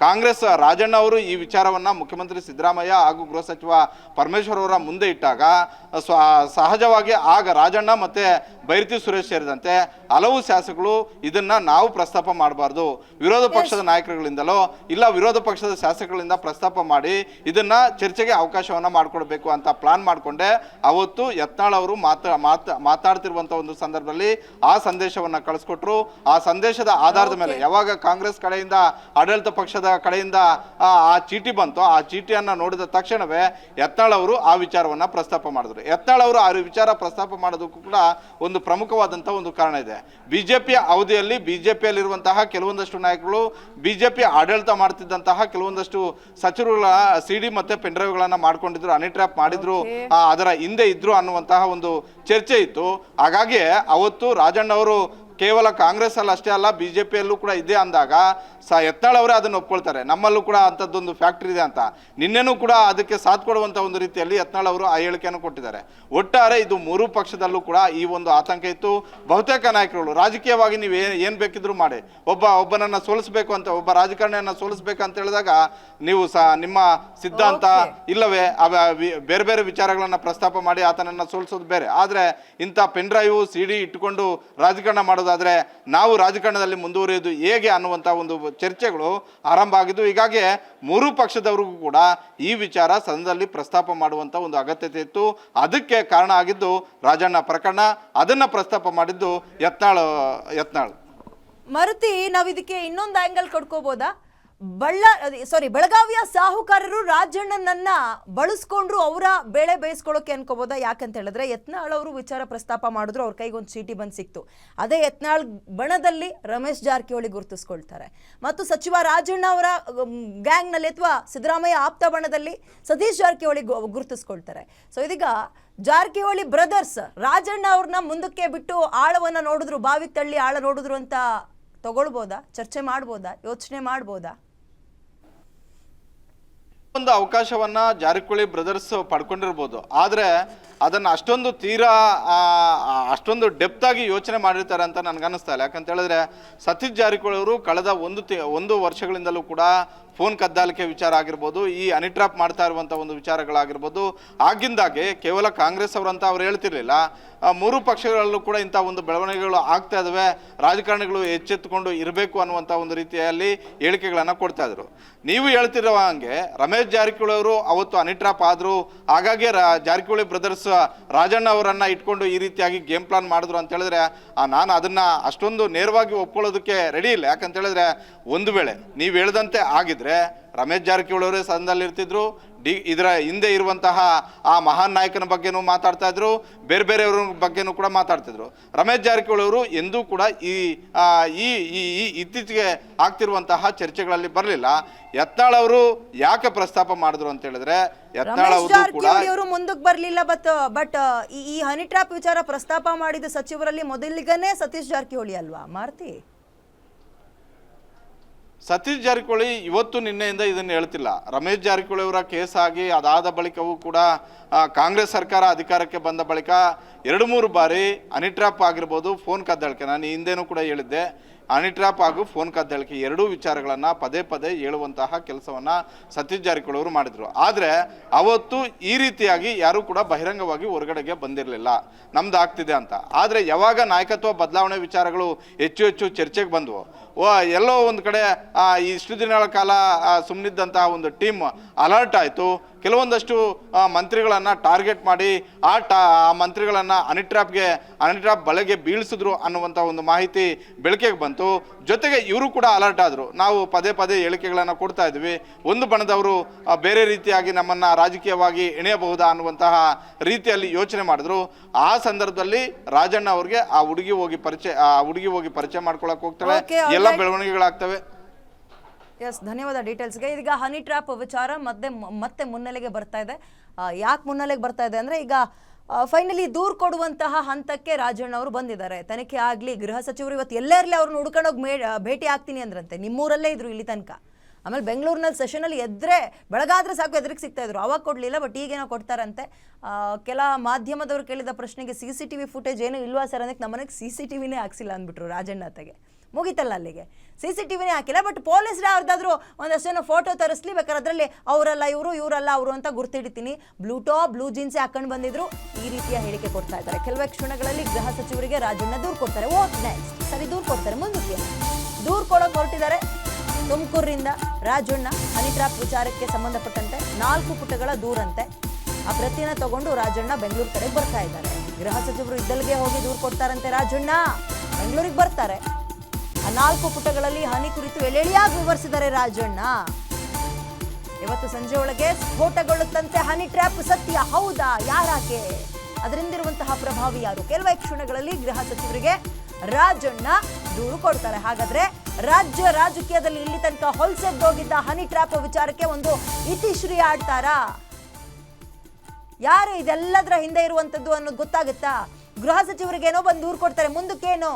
ಕಾಂಗ್ರೆಸ್ ರಾಜಣ್ಣ ಅವರು ಈ ವಿಚಾರವನ್ನು ಮುಖ್ಯಮಂತ್ರಿ ಸಿದ್ದರಾಮಯ್ಯ ಹಾಗೂ ಗೃಹ ಸಚಿವ ಪರಮೇಶ್ವರ್ ಅವರ ಮುಂದೆ ಇಟ್ಟಾಗ ಸಹಜವಾಗಿ ಆಗ ರಾಜಣ್ಣ ಮತ್ತು ಬೈರತಿ ಸುರೇಶ್ ಸೇರಿದಂತೆ ಹಲವು ಶಾಸಕರು ಇದನ್ನು ನಾವು ಪ್ರಸ್ತಾಪ ಮಾಡಬಾರ್ದು, ವಿರೋಧ ಪಕ್ಷದ ನಾಯಕರುಗಳಿಂದಲೋ ಇಲ್ಲ ವಿರೋಧ ಪಕ್ಷದ ಶಾಸಕಗಳಿಂದ ಪ್ರಸ್ತಾಪ ಮಾಡಿ ಇದನ್ನು ಚರ್ಚೆಗೆ ಅವಕಾಶವನ್ನು ಮಾಡಿಕೊಡ್ಬೇಕು ಅಂತ ಪ್ಲಾನ್ ಮಾಡಿಕೊಂಡೆ. ಅವತ್ತು ಯತ್ನಾಳ್ ಅವರು ಮಾತಾಡ್ತಿರುವಂಥ ಒಂದು ಸಂದರ್ಭದಲ್ಲಿ ಆ ಸಂದೇಶವನ್ನು ಕಳಿಸ್ಕೊಟ್ರು. ಆ ಸಂದೇಶದ ಆಧಾರದ ಮೇಲೆ ಯಾವಾಗ ಕಾಂಗ್ರೆಸ್ ಕಡೆಯಿಂದ ಆಡಳಿತ ಪಕ್ಷದ ಕಡೆಯಿಂದ ಆ ಚೀಟಿ ಬಂತು, ಆ ಚೀಟಿಯನ್ನು ನೋಡಿದ ತಕ್ಷಣವೇ ಯತ್ನಾಳ್ ಅವರು ಆ ವಿಚಾರವನ್ನು ಪ್ರಸ್ತಾಪ ಮಾಡಿದ್ರು. ಯತ್ನಾಳ್ ಅವರು ಆ ವಿಚಾರ ಪ್ರಸ್ತಾಪ ಮಾಡೋದಕ್ಕೂ ಕೂಡ ಒಂದು ಪ್ರಮುಖವಾದಂಥ ಒಂದು ಕಾರಣ ಇದೆ. ಬಿಜೆಪಿಯ ಅವಧಿಯಲ್ಲಿ ಬಿಜೆಪಿಯಲ್ಲಿರುವಂತಹ ಕೆಲವೊಂದಷ್ಟು ನಾಯಕರು, ಬಿಜೆಪಿ ಆಡಳಿತ ಮಾಡ್ತಿದ್ದಂತಹ ಕೆಲವೊಂದಷ್ಟು ಸಚಿವರುಗಳ ಸಿಡಿ ಮತ್ತೆ ಪೆನ್ಡ್ರೈವ್ಗಳನ್ನು ಮಾಡ್ಕೊಂಡಿದ್ರು, ಅನಿಟ್ರ್ಯಾಪ್ ಮಾಡಿದ್ರು, ಅದರ ಹಿಂದೆ ಇದ್ರು ಅನ್ನುವಂತಹ ಒಂದು ಚರ್ಚೆ ಇತ್ತು. ಹಾಗಾಗಿ ಅವತ್ತು ರಾಜಣ್ಣ ಅವರು ಕೇವಲ ಕಾಂಗ್ರೆಸ್ ಅಲ್ಲಿ ಅಷ್ಟೇ ಅಲ್ಲ ಬಿಜೆಪಿಯಲ್ಲೂ ಕೂಡ ಇದೆ ಅಂದಾಗ ಯತ್ನಾಳ್ ಅವರೇ ಅದನ್ನು ಒಪ್ಕೊಳ್ತಾರೆ, ನಮ್ಮಲ್ಲೂ ಕೂಡ ಅಂಥದ್ದೊಂದು ಫ್ಯಾಕ್ಟ್ರಿ ಇದೆ ಅಂತ. ನಿನ್ನೆನೂ ಕೂಡ ಅದಕ್ಕೆ ಸಾಥ್ ಕೊಡುವಂಥ ಒಂದು ರೀತಿಯಲ್ಲಿ ಯತ್ನಾಳ್ ಅವರು ಆ ಹೇಳಿಕೆಯನ್ನು ಕೊಟ್ಟಿದ್ದಾರೆ. ಒಟ್ಟಾರೆ ಇದು ಮೂರೂ ಪಕ್ಷದಲ್ಲೂ ಕೂಡ ಈ ಒಂದು ಆತಂಕ ಇತ್ತು. ಬಹುತೇಕ ನಾಯಕರುಗಳು ರಾಜಕೀಯವಾಗಿ ನೀವು ಏನು ಬೇಕಿದ್ರು ಮಾಡಿ, ಒಬ್ಬನನ್ನು ಸೋಲಿಸಬೇಕು ಅಂತ, ಒಬ್ಬ ರಾಜಕಾರಣಿಯನ್ನು ಸೋಲಿಸಬೇಕಂತ ಹೇಳಿದಾಗ ನೀವು ನಿಮ್ಮ ಸಿದ್ಧಾಂತ ಇಲ್ಲವೇ ಬೇರೆ ಬೇರೆ ವಿಚಾರಗಳನ್ನು ಪ್ರಸ್ತಾಪ ಮಾಡಿ ಆತನನ್ನು ಸೋಲಿಸೋದು ಬೇರೆ. ಆದರೆ ಇಂಥ ಪೆನ್ಡ್ರೈವ್ ಸಿಡಿ ಇಟ್ಟುಕೊಂಡು ರಾಜಕಾರಣ ಮಾಡೋದಾದ್ರೆ ನಾವು ರಾಜಕಾರಣದಲ್ಲಿ ಮುಂದುವರಿಯೋದು ಹೇಗೆ ಅನ್ನುವಂಥ ಒಂದು ಚರ್ಚೆಗಳು ಆರಂಭ ಆಗಿದ್ದು. ಹೀಗಾಗಿ ಮೂರೂ ಪಕ್ಷದವರಿಗೂ ಕೂಡ ಈ ವಿಚಾರ ಸದನದಲ್ಲಿ ಪ್ರಸ್ತಾಪ ಮಾಡುವಂಥ ಒಂದು ಅಗತ್ಯತೆ ಇತ್ತು. ಅದಕ್ಕೆ ಕಾರಣ ಆಗಿದ್ದು ರಾಜಣ್ಣ ಪ್ರಕರಣ. ಅದನ್ನು ಪ್ರಸ್ತಾಪ ಮಾಡಿದ್ದು ಯತ್ನಾಳ್. ಮರುತಿ, ನಾವು ಇದಕ್ಕೆ ಇನ್ನೊಂದು ಆಂಗಲ್ ಕೊಡ್ಕೋಬೋದಾ? ಬೆಳಗಾವಿಯ ಸಾಹುಕಾರರು ರಾಜಣ್ಣನನ್ನ ಬಳಸ್ಕೊಂಡ್ರು, ಅವರ ಬೇಳೆ ಬೇಯಿಸ್ಕೊಳ್ಳೋಕೆ ಅನ್ಕೋಬೋದಾ? ಯಾಕಂತ ಹೇಳಿದ್ರೆ ಯತ್ನಾಳ್ ಅವರು ವಿಚಾರ ಪ್ರಸ್ತಾಪ ಮಾಡಿದ್ರು, ಅವ್ರ ಕೈಗೆ ಒಂದು ಚೀಟಿ ಬಂದು ಸಿಕ್ತು. ಅದೇ ಯತ್ನಾಳ್ ಬಣದಲ್ಲಿ ರಮೇಶ್ ಜಾರಕಿಹೊಳಿ ಗುರುತಿಸ್ಕೊಳ್ತಾರೆ, ಮತ್ತು ಸಚಿವ ರಾಜಣ್ಣ ಅವರ ಗ್ಯಾಂಗ್ನಲ್ಲಿ ಅಥವಾ ಸಿದ್ದರಾಮಯ್ಯ ಆಪ್ತ ಬಣದಲ್ಲಿ ಸತೀಶ್ ಜಾರಕಿಹೊಳಿ ಗುರುತಿಸ್ಕೊಳ್ತಾರೆ. ಸೊ ಇದೀಗ ಜಾರಕಿಹೊಳಿ ಬ್ರದರ್ಸ್ ರಾಜಣ್ಣ ಅವ್ರನ್ನ ಮುಂದಕ್ಕೆ ಬಿಟ್ಟು ಆಳವನ್ನ ನೋಡಿದ್ರು, ಬಾವಿಗೆ ತಳ್ಳಿ ಆಳ ನೋಡಿದ್ರು ಅಂತ ತಗೊಳ್ಬೋದಾ? ಚರ್ಚೆ ಮಾಡ್ಬೋದಾ? ಯೋಚನೆ ಮಾಡ್ಬೋದಾ? ಒಂದು ಅವಕಾಶವನ್ನ ಜಾರಕಿಹೊಳಿ ಬ್ರದರ್ಸ್ ಪಡ್ಕೊಂಡಿರ್ಬೋದು, ಆದರೆ ಅದನ್ನು ಅಷ್ಟೊಂದು ತೀರಾ ಅಷ್ಟೊಂದು ಡೆಪ್ತ್ ಆಗಿ ಯೋಚನೆ ಮಾಡಿರ್ತಾರೆ ಅಂತ ನನಗನ್ನಿಸ್ತಾ ಇಲ್ಲ. ಯಾಕಂತ ಹೇಳಿದ್ರೆ ಸತೀಶ್ ಜಾರಕಿಹೊಳಿ ಅವರು ಕಳೆದ ಒಂದು ವರ್ಷಗಳಿಂದಲೂ ಕೂಡ ಫೋನ್ ಕದ್ದಾಲಿಕೆ ವಿಚಾರ ಆಗಿರ್ಬೋದು, ಈ ಹನಿ ಟ್ರ್ಯಾಪ್ ಮಾಡ್ತಾ ಇರುವಂಥ ಒಂದು ವಿಚಾರಗಳಾಗಿರ್ಬೋದು, ಆಗಿಂದಾಗೆ ಕೇವಲ ಕಾಂಗ್ರೆಸ್ ಅವರಂತ ಅವ್ರು ಹೇಳ್ತಿರ್ಲಿಲ್ಲ, ಮೂರು ಪಕ್ಷಗಳಲ್ಲೂ ಕೂಡ ಇಂಥ ಒಂದು ಬೆಳವಣಿಗೆಗಳು ಆಗ್ತಾ ಇದ್ದಾವೆ, ರಾಜಕಾರಣಿಗಳು ಎಚ್ಚೆತ್ತುಕೊಂಡು ಇರಬೇಕು ಅನ್ನುವಂಥ ಒಂದು ರೀತಿಯಲ್ಲಿ ಹೇಳಿಕೆಗಳನ್ನು ಕೊಡ್ತಾ ಇದ್ರು. ನೀವು ಹೇಳ್ತಿರೋ ಹಂಗೆ ರಮೇಶ್ ಜಾರಕಿಹೊಳಿ ಅವರು ಅವತ್ತು ಹನಿ ಟ್ರ್ಯಾಪ್ ಆದರು, ಹಾಗಾಗಿ ಜಾರಕಿಹೊಳಿ ಬ್ರದರ್ಸ್ ರಾಜಣ್ಣ ಅವರನ್ನು ಇಟ್ಕೊಂಡು ಈ ರೀತಿಯಾಗಿ ಗೇಮ್ ಪ್ಲಾನ್ ಮಾಡಿದ್ರು ಅಂತ ಹೇಳಿದ್ರೆ ನಾನು ಅದನ್ನು ಅಷ್ಟೊಂದು ನೇರವಾಗಿ ಒಪ್ಕೊಳ್ಳೋದಕ್ಕೆ ರೆಡಿ ಇಲ್ಲ. ಯಾಕಂತ ಹೇಳಿದ್ರೆ ಒಂದು ವೇಳೆ ನೀವು ಹೇಳ್ದಂತೆ ಆಗಿದ್ರೆ ರಮೇಶ್ ಜಾರಕಿಹೊಳಿ ಅವರೇ ಸದನದಲ್ಲಿ ಇರ್ತಿದ್ರು, ಇದರ ಹಿಂದೆ ಇರುವಂತಹ ಆ ಮಹಾನ್ ನಾಯಕನ ಬಗ್ಗೆನೂ ಮಾತಾಡ್ತಾ ಇದ್ರು, ಬೇರೆ ಬೇರೆಯವ್ರ ಬಗ್ಗೆನೂ ಕೂಡ ಮಾತಾಡ್ತಿದ್ರು. ರಮೇಶ್ ಜಾರಕಿಹೊಳಿ ಅವರು ಎಂದೂ ಕೂಡ ಈ ಇತ್ತೀಚೆಗೆ ಆಗ್ತಿರುವಂತಹ ಚರ್ಚೆಗಳಲ್ಲಿ ಬರಲಿಲ್ಲ. ಯತ್ನಾಳ್ ಅವರು ಯಾಕೆ ಪ್ರಸ್ತಾಪ ಮಾಡಿದ್ರು ಅಂತ ಹೇಳಿದ್ರೆ ಯತ್ನಾಳ್ ಅವರು ಮುಂದಕ್ಕೆ ಬರಲಿಲ್ಲ. ಬಟ್ ಈ ಹನಿ ಟ್ರ್ಯಾಪ್ ವಿಚಾರ ಪ್ರಸ್ತಾಪ ಮಾಡಿದ ಸಚಿವರಲ್ಲಿ ಮೊದಲಿಗನೇ ಸತೀಶ್ ಜಾರಕಿಹೊಳಿ ಅಲ್ವಾ ಮಾರ್ತಿ? ಸತೀಶ್ ಜಾರಕಿಹೊಳಿ ಇವತ್ತು ನಿನ್ನೆಯಿಂದ ಇದನ್ನು ಹೇಳ್ತಿಲ್ಲ. ರಮೇಶ್ ಜಾರಕಿಹೊಳಿ ಅವರ ಕೇಸ್ ಆಗಿ ಅದಾದ ಬಳಿಕವೂ ಕೂಡ ಕಾಂಗ್ರೆಸ್ ಸರ್ಕಾರ ಅಧಿಕಾರಕ್ಕೆ ಬಂದ ಬಳಿಕ 2-3 ಬಾರಿ ಹನಿ ಟ್ರ್ಯಾಪ್ ಆಗಿರ್ಬೋದು, ಫೋನ್ ಕದ್ದಾಳಿಕೆ, ನಾನು ಹಿಂದೆನೂ ಕೂಡ ಹೇಳಿದ್ದೆ, ಹನಿ ಟ್ರ್ಯಾಪ್ ಹಾಗೂ ಫೋನ್ ಕದ್ದಾಳಿಕೆ ಎರಡೂ ವಿಚಾರಗಳನ್ನು ಪದೇ ಪದೇ ಹೇಳುವಂತಹ ಕೆಲಸವನ್ನು ಸತೀಶ್ ಜಾರಕಿಹೊಳಿ ಅವರು ಮಾಡಿದರು. ಆದರೆ ಅವತ್ತು ಈ ರೀತಿಯಾಗಿ ಯಾರೂ ಕೂಡ ಬಹಿರಂಗವಾಗಿ ಹೊರಗಡೆಗೆ ಬಂದಿರಲಿಲ್ಲ ನಮ್ದು ಆಗ್ತಿದೆ ಅಂತ. ಆದರೆ ಯಾವಾಗ ನಾಯಕತ್ವ ಬದಲಾವಣೆ ವಿಚಾರಗಳು ಹೆಚ್ಚು ಚರ್ಚೆಗೆ ಬಂದವು, ಎಲ್ಲೋ ಒಂದು ಕಡೆ ಇಷ್ಟು ದಿನಗಳ ಕಾಲ ಸುಮ್ಮನಿದ್ದಂತಹ ಒಂದು ಟೀಮ್ ಅಲರ್ಟ್ ಆಯಿತು. ಕೆಲವೊಂದಷ್ಟು ಮಂತ್ರಿಗಳನ್ನು ಟಾರ್ಗೆಟ್ ಮಾಡಿ ಆ ಮಂತ್ರಿಗಳನ್ನು ಹನಿ ಟ್ರ್ಯಾಪ್ ಬಲೆಗೆ ಬೀಳಿಸಿದ್ರು ಅನ್ನುವಂಥ ಒಂದು ಮಾಹಿತಿ ಬೆಳಕಿಗೆ ಬಂತು. ಜೊತೆಗೆ ಇವರು ಕೂಡ ಅಲರ್ಟ್ ಆದರು. ನಾವು ಪದೇ ಪದೇ ಹೇಳಿಕೆಗಳನ್ನು ಕೊಡ್ತಾ ಇದ್ವಿ, ಒಂದು ಬಣದವರು ಬೇರೆ ರೀತಿಯಾಗಿ ನಮ್ಮನ್ನು ರಾಜಕೀಯವಾಗಿ ಎಣೆಯಬಹುದಾ ಅನ್ನುವಂತಹ ರೀತಿಯಲ್ಲಿ ಯೋಚನೆ ಮಾಡಿದ್ರು. ಆ ಸಂದರ್ಭದಲ್ಲಿ ರಾಜಣ್ಣ ಅವ್ರಿಗೆ ಆ ಹುಡುಗಿ ಹೋಗಿ ಪರಿಚಯ ಮಾಡ್ಕೊಳಕ್ ಹೋಗ್ತಾಳೆ, ಎಲ್ಲ ಬೆಳವಣಿಗೆಗಳಾಗ್ತವೆ. ಎಸ್, ಧನ್ಯವಾದ ಡೀಟೇಲ್ಸ್ಗೆ. ಇದೀಗ ಹನಿ ಟ್ರ್ಯಾಪ್ ವಿಚಾರ ಮತ್ತೆ ಮುನ್ನೆಲೆಗೆ ಬರ್ತಾ ಇದೆ. ಯಾಕೆ ಮುನ್ನೆಲೆಗೆ ಬರ್ತಾ ಇದೆ ಅಂದರೆ ಈಗ ಫೈನಲಿ ದೂರು ಕೊಡುವಂತಹ ಹಂತಕ್ಕೆ ರಾಜಣ್ಣ ಅವರು ಬಂದಿದ್ದಾರೆ. ತನಿಖೆ ಆಗಲಿ, ಗೃಹ ಸಚಿವರು ಇವತ್ತು ಎಲ್ಲೇ ಇರಲಿ ಅವ್ರನ್ನ ಹುಡ್ಕೊಂಡೋಗಿ ಭೇಟಿ ಆಗ್ತೀನಿ ಅಂದ್ರಂತೆ. ನಿಮ್ಮೂರಲ್ಲೇ ಇದ್ರು ಇಲ್ಲಿ ತನಕ. ಆಮೇಲೆ ಬೆಂಗಳೂರಿನಲ್ಲಿ ಸೆಷನಲ್ಲಿ ಎದ್ರೆ ಬೆಳಗಾದ್ರೆ ಸಾಕು ಎದುರಿಗೆ ಸಿಗ್ತಾ ಇದ್ರು, ಅವಾಗ ಕೊಡಲಿಲ್ಲ, ಬಟ್ ಈಗೇನೋ ಕೊಡ್ತಾರಂತೆ. ಕೆಲ ಮಾಧ್ಯಮದವ್ರು ಕೇಳಿದ ಪ್ರಶ್ನೆಗೆ CCTV ಫುಟೇಜ್ ಏನೂ ಇಲ್ವಾ ಸರ್ ಅನ್ನಕ್ಕೆ ನಮ್ಮನೆಗೆ CCTVನೇ ಹಾಕ್ಸಿಲ್ಲ ಅಂದ್ಬಿಟ್ರು ರಾಜಣ್ಣ ಅತ್ತಗೆ. ಮುಗಿತಲ್ಲ ಅಲ್ಲಿಗೆ, CCTVನೇ ಹಾಕಿಲ್ಲ. ಬಟ್ ಪೊಲೀಸ್ರೆ ಅವ್ರದ್ದಾದ್ರೂ ಒಂದಷ್ಟೇನೋ ಫೋಟೋ ತರಿಸ್ಲಿ, ಬೇಕಾದ್ರೆ ಅದರಲ್ಲಿ ಅವರಲ್ಲ ಇವರಲ್ಲ ಅವರು ಅಂತ ಗುರ್ತಿಡ್ತೀನಿ, ಬ್ಲೂ ಟಾಪ್ ಬ್ಲೂ ಜೀನ್ಸೇ ಹಾಕೊಂಡು ಬಂದಿದ್ರು, ಈ ರೀತಿಯ ಹೇಳಿಕೆ ಕೊಡ್ತಾ ಇದ್ದಾರೆ. ಕೆಲವೇ ಕ್ಷಣಗಳಲ್ಲಿ ಗೃಹ ಸಚಿವರಿಗೆ ರಾಜಣ್ಣ ದೂರು ಕೊಡ್ತಾರೆ. What next? ಸರಿ, ದೂರು ಕೊಡ್ತಾರೆ. ಮುಂದಕ್ಕೆ ದೂರು ಕೊಡೋಕೆ ಹೊರಟಿದ್ದಾರೆ. ತುಮಕೂರಿನಿಂದ ರಾಜಣ್ಣ ಹನಿ ಟ್ರ್ಯಾಪ್ ವಿಚಾರಕ್ಕೆ ಸಂಬಂಧಪಟ್ಟಂತೆ 4 ಪುಟಗಳ ದೂರಂತೆ. ಆ ಪ್ರತಿನ ತಗೊಂಡು ರಾಜಣ್ಣ ಬೆಂಗಳೂರು ಕಡೆಗೆ ಬರ್ತಾ ಇದ್ದಾರೆ. ಗೃಹ ಸಚಿವರು ಇದ್ದಲ್ಲಿಗೆ ಹೋಗಿ ದೂರು ಕೊಡ್ತಾರಂತೆ. ರಾಜಣ್ಣ ಬೆಂಗಳೂರಿಗೆ ಬರ್ತಾರೆ. ಆ 4 ಪುಟಗಳಲ್ಲಿ ಹನಿ ಕುರಿತು ಎಳೆಯಾಗಿ ವಿವರಿಸಿದ್ದಾರೆ ರಾಜಣ್ಣ. ಇವತ್ತು ಸಂಜೆ ಒಳಗೆ ಸ್ಫೋಟಗೊಳ್ಳುತ್ತಂತೆ ಹನಿ ಟ್ರ್ಯಾಪ್ ಸತ್ಯ ಹೌದಾ, ಯಾರಾಕೆ, ಅದರಿಂದಿರುವಂತಹ ಪ್ರಭಾವಿ ಯಾರು? ಕೆಲವೇ ಕ್ಷಣಗಳಲ್ಲಿ ಗೃಹ ಸಚಿವರಿಗೆ ರಾಜಣ್ಣ ದೂರು ಕೊಡ್ತಾರೆ. ಹಾಗಾದ್ರೆ ರಾಜ್ಯ ರಾಜಕೀಯದಲ್ಲಿ ಇಲ್ಲಿ ತನಕ ಹೊಲಸೆದ್ದೋಗಿದ್ದ ಹನಿ ಟ್ರ್ಯಾಪ್ ವಿಚಾರಕ್ಕೆ ಒಂದು ಇತಿಶ್ರೀ ಆಡ್ತಾರಾ? ಯಾರು ಇದೆಲ್ಲದರ ಹಿಂದೆ ಇರುವಂತದ್ದು ಅನ್ನೋದು ಗೊತ್ತಾಗುತ್ತಾ? ಗೃಹ ಸಚಿವರಿಗೆ ಏನೋ ಬಂದು ದೂರು ಕೊಡ್ತಾರೆ, ಮುಂದಕ್ಕೇನೋ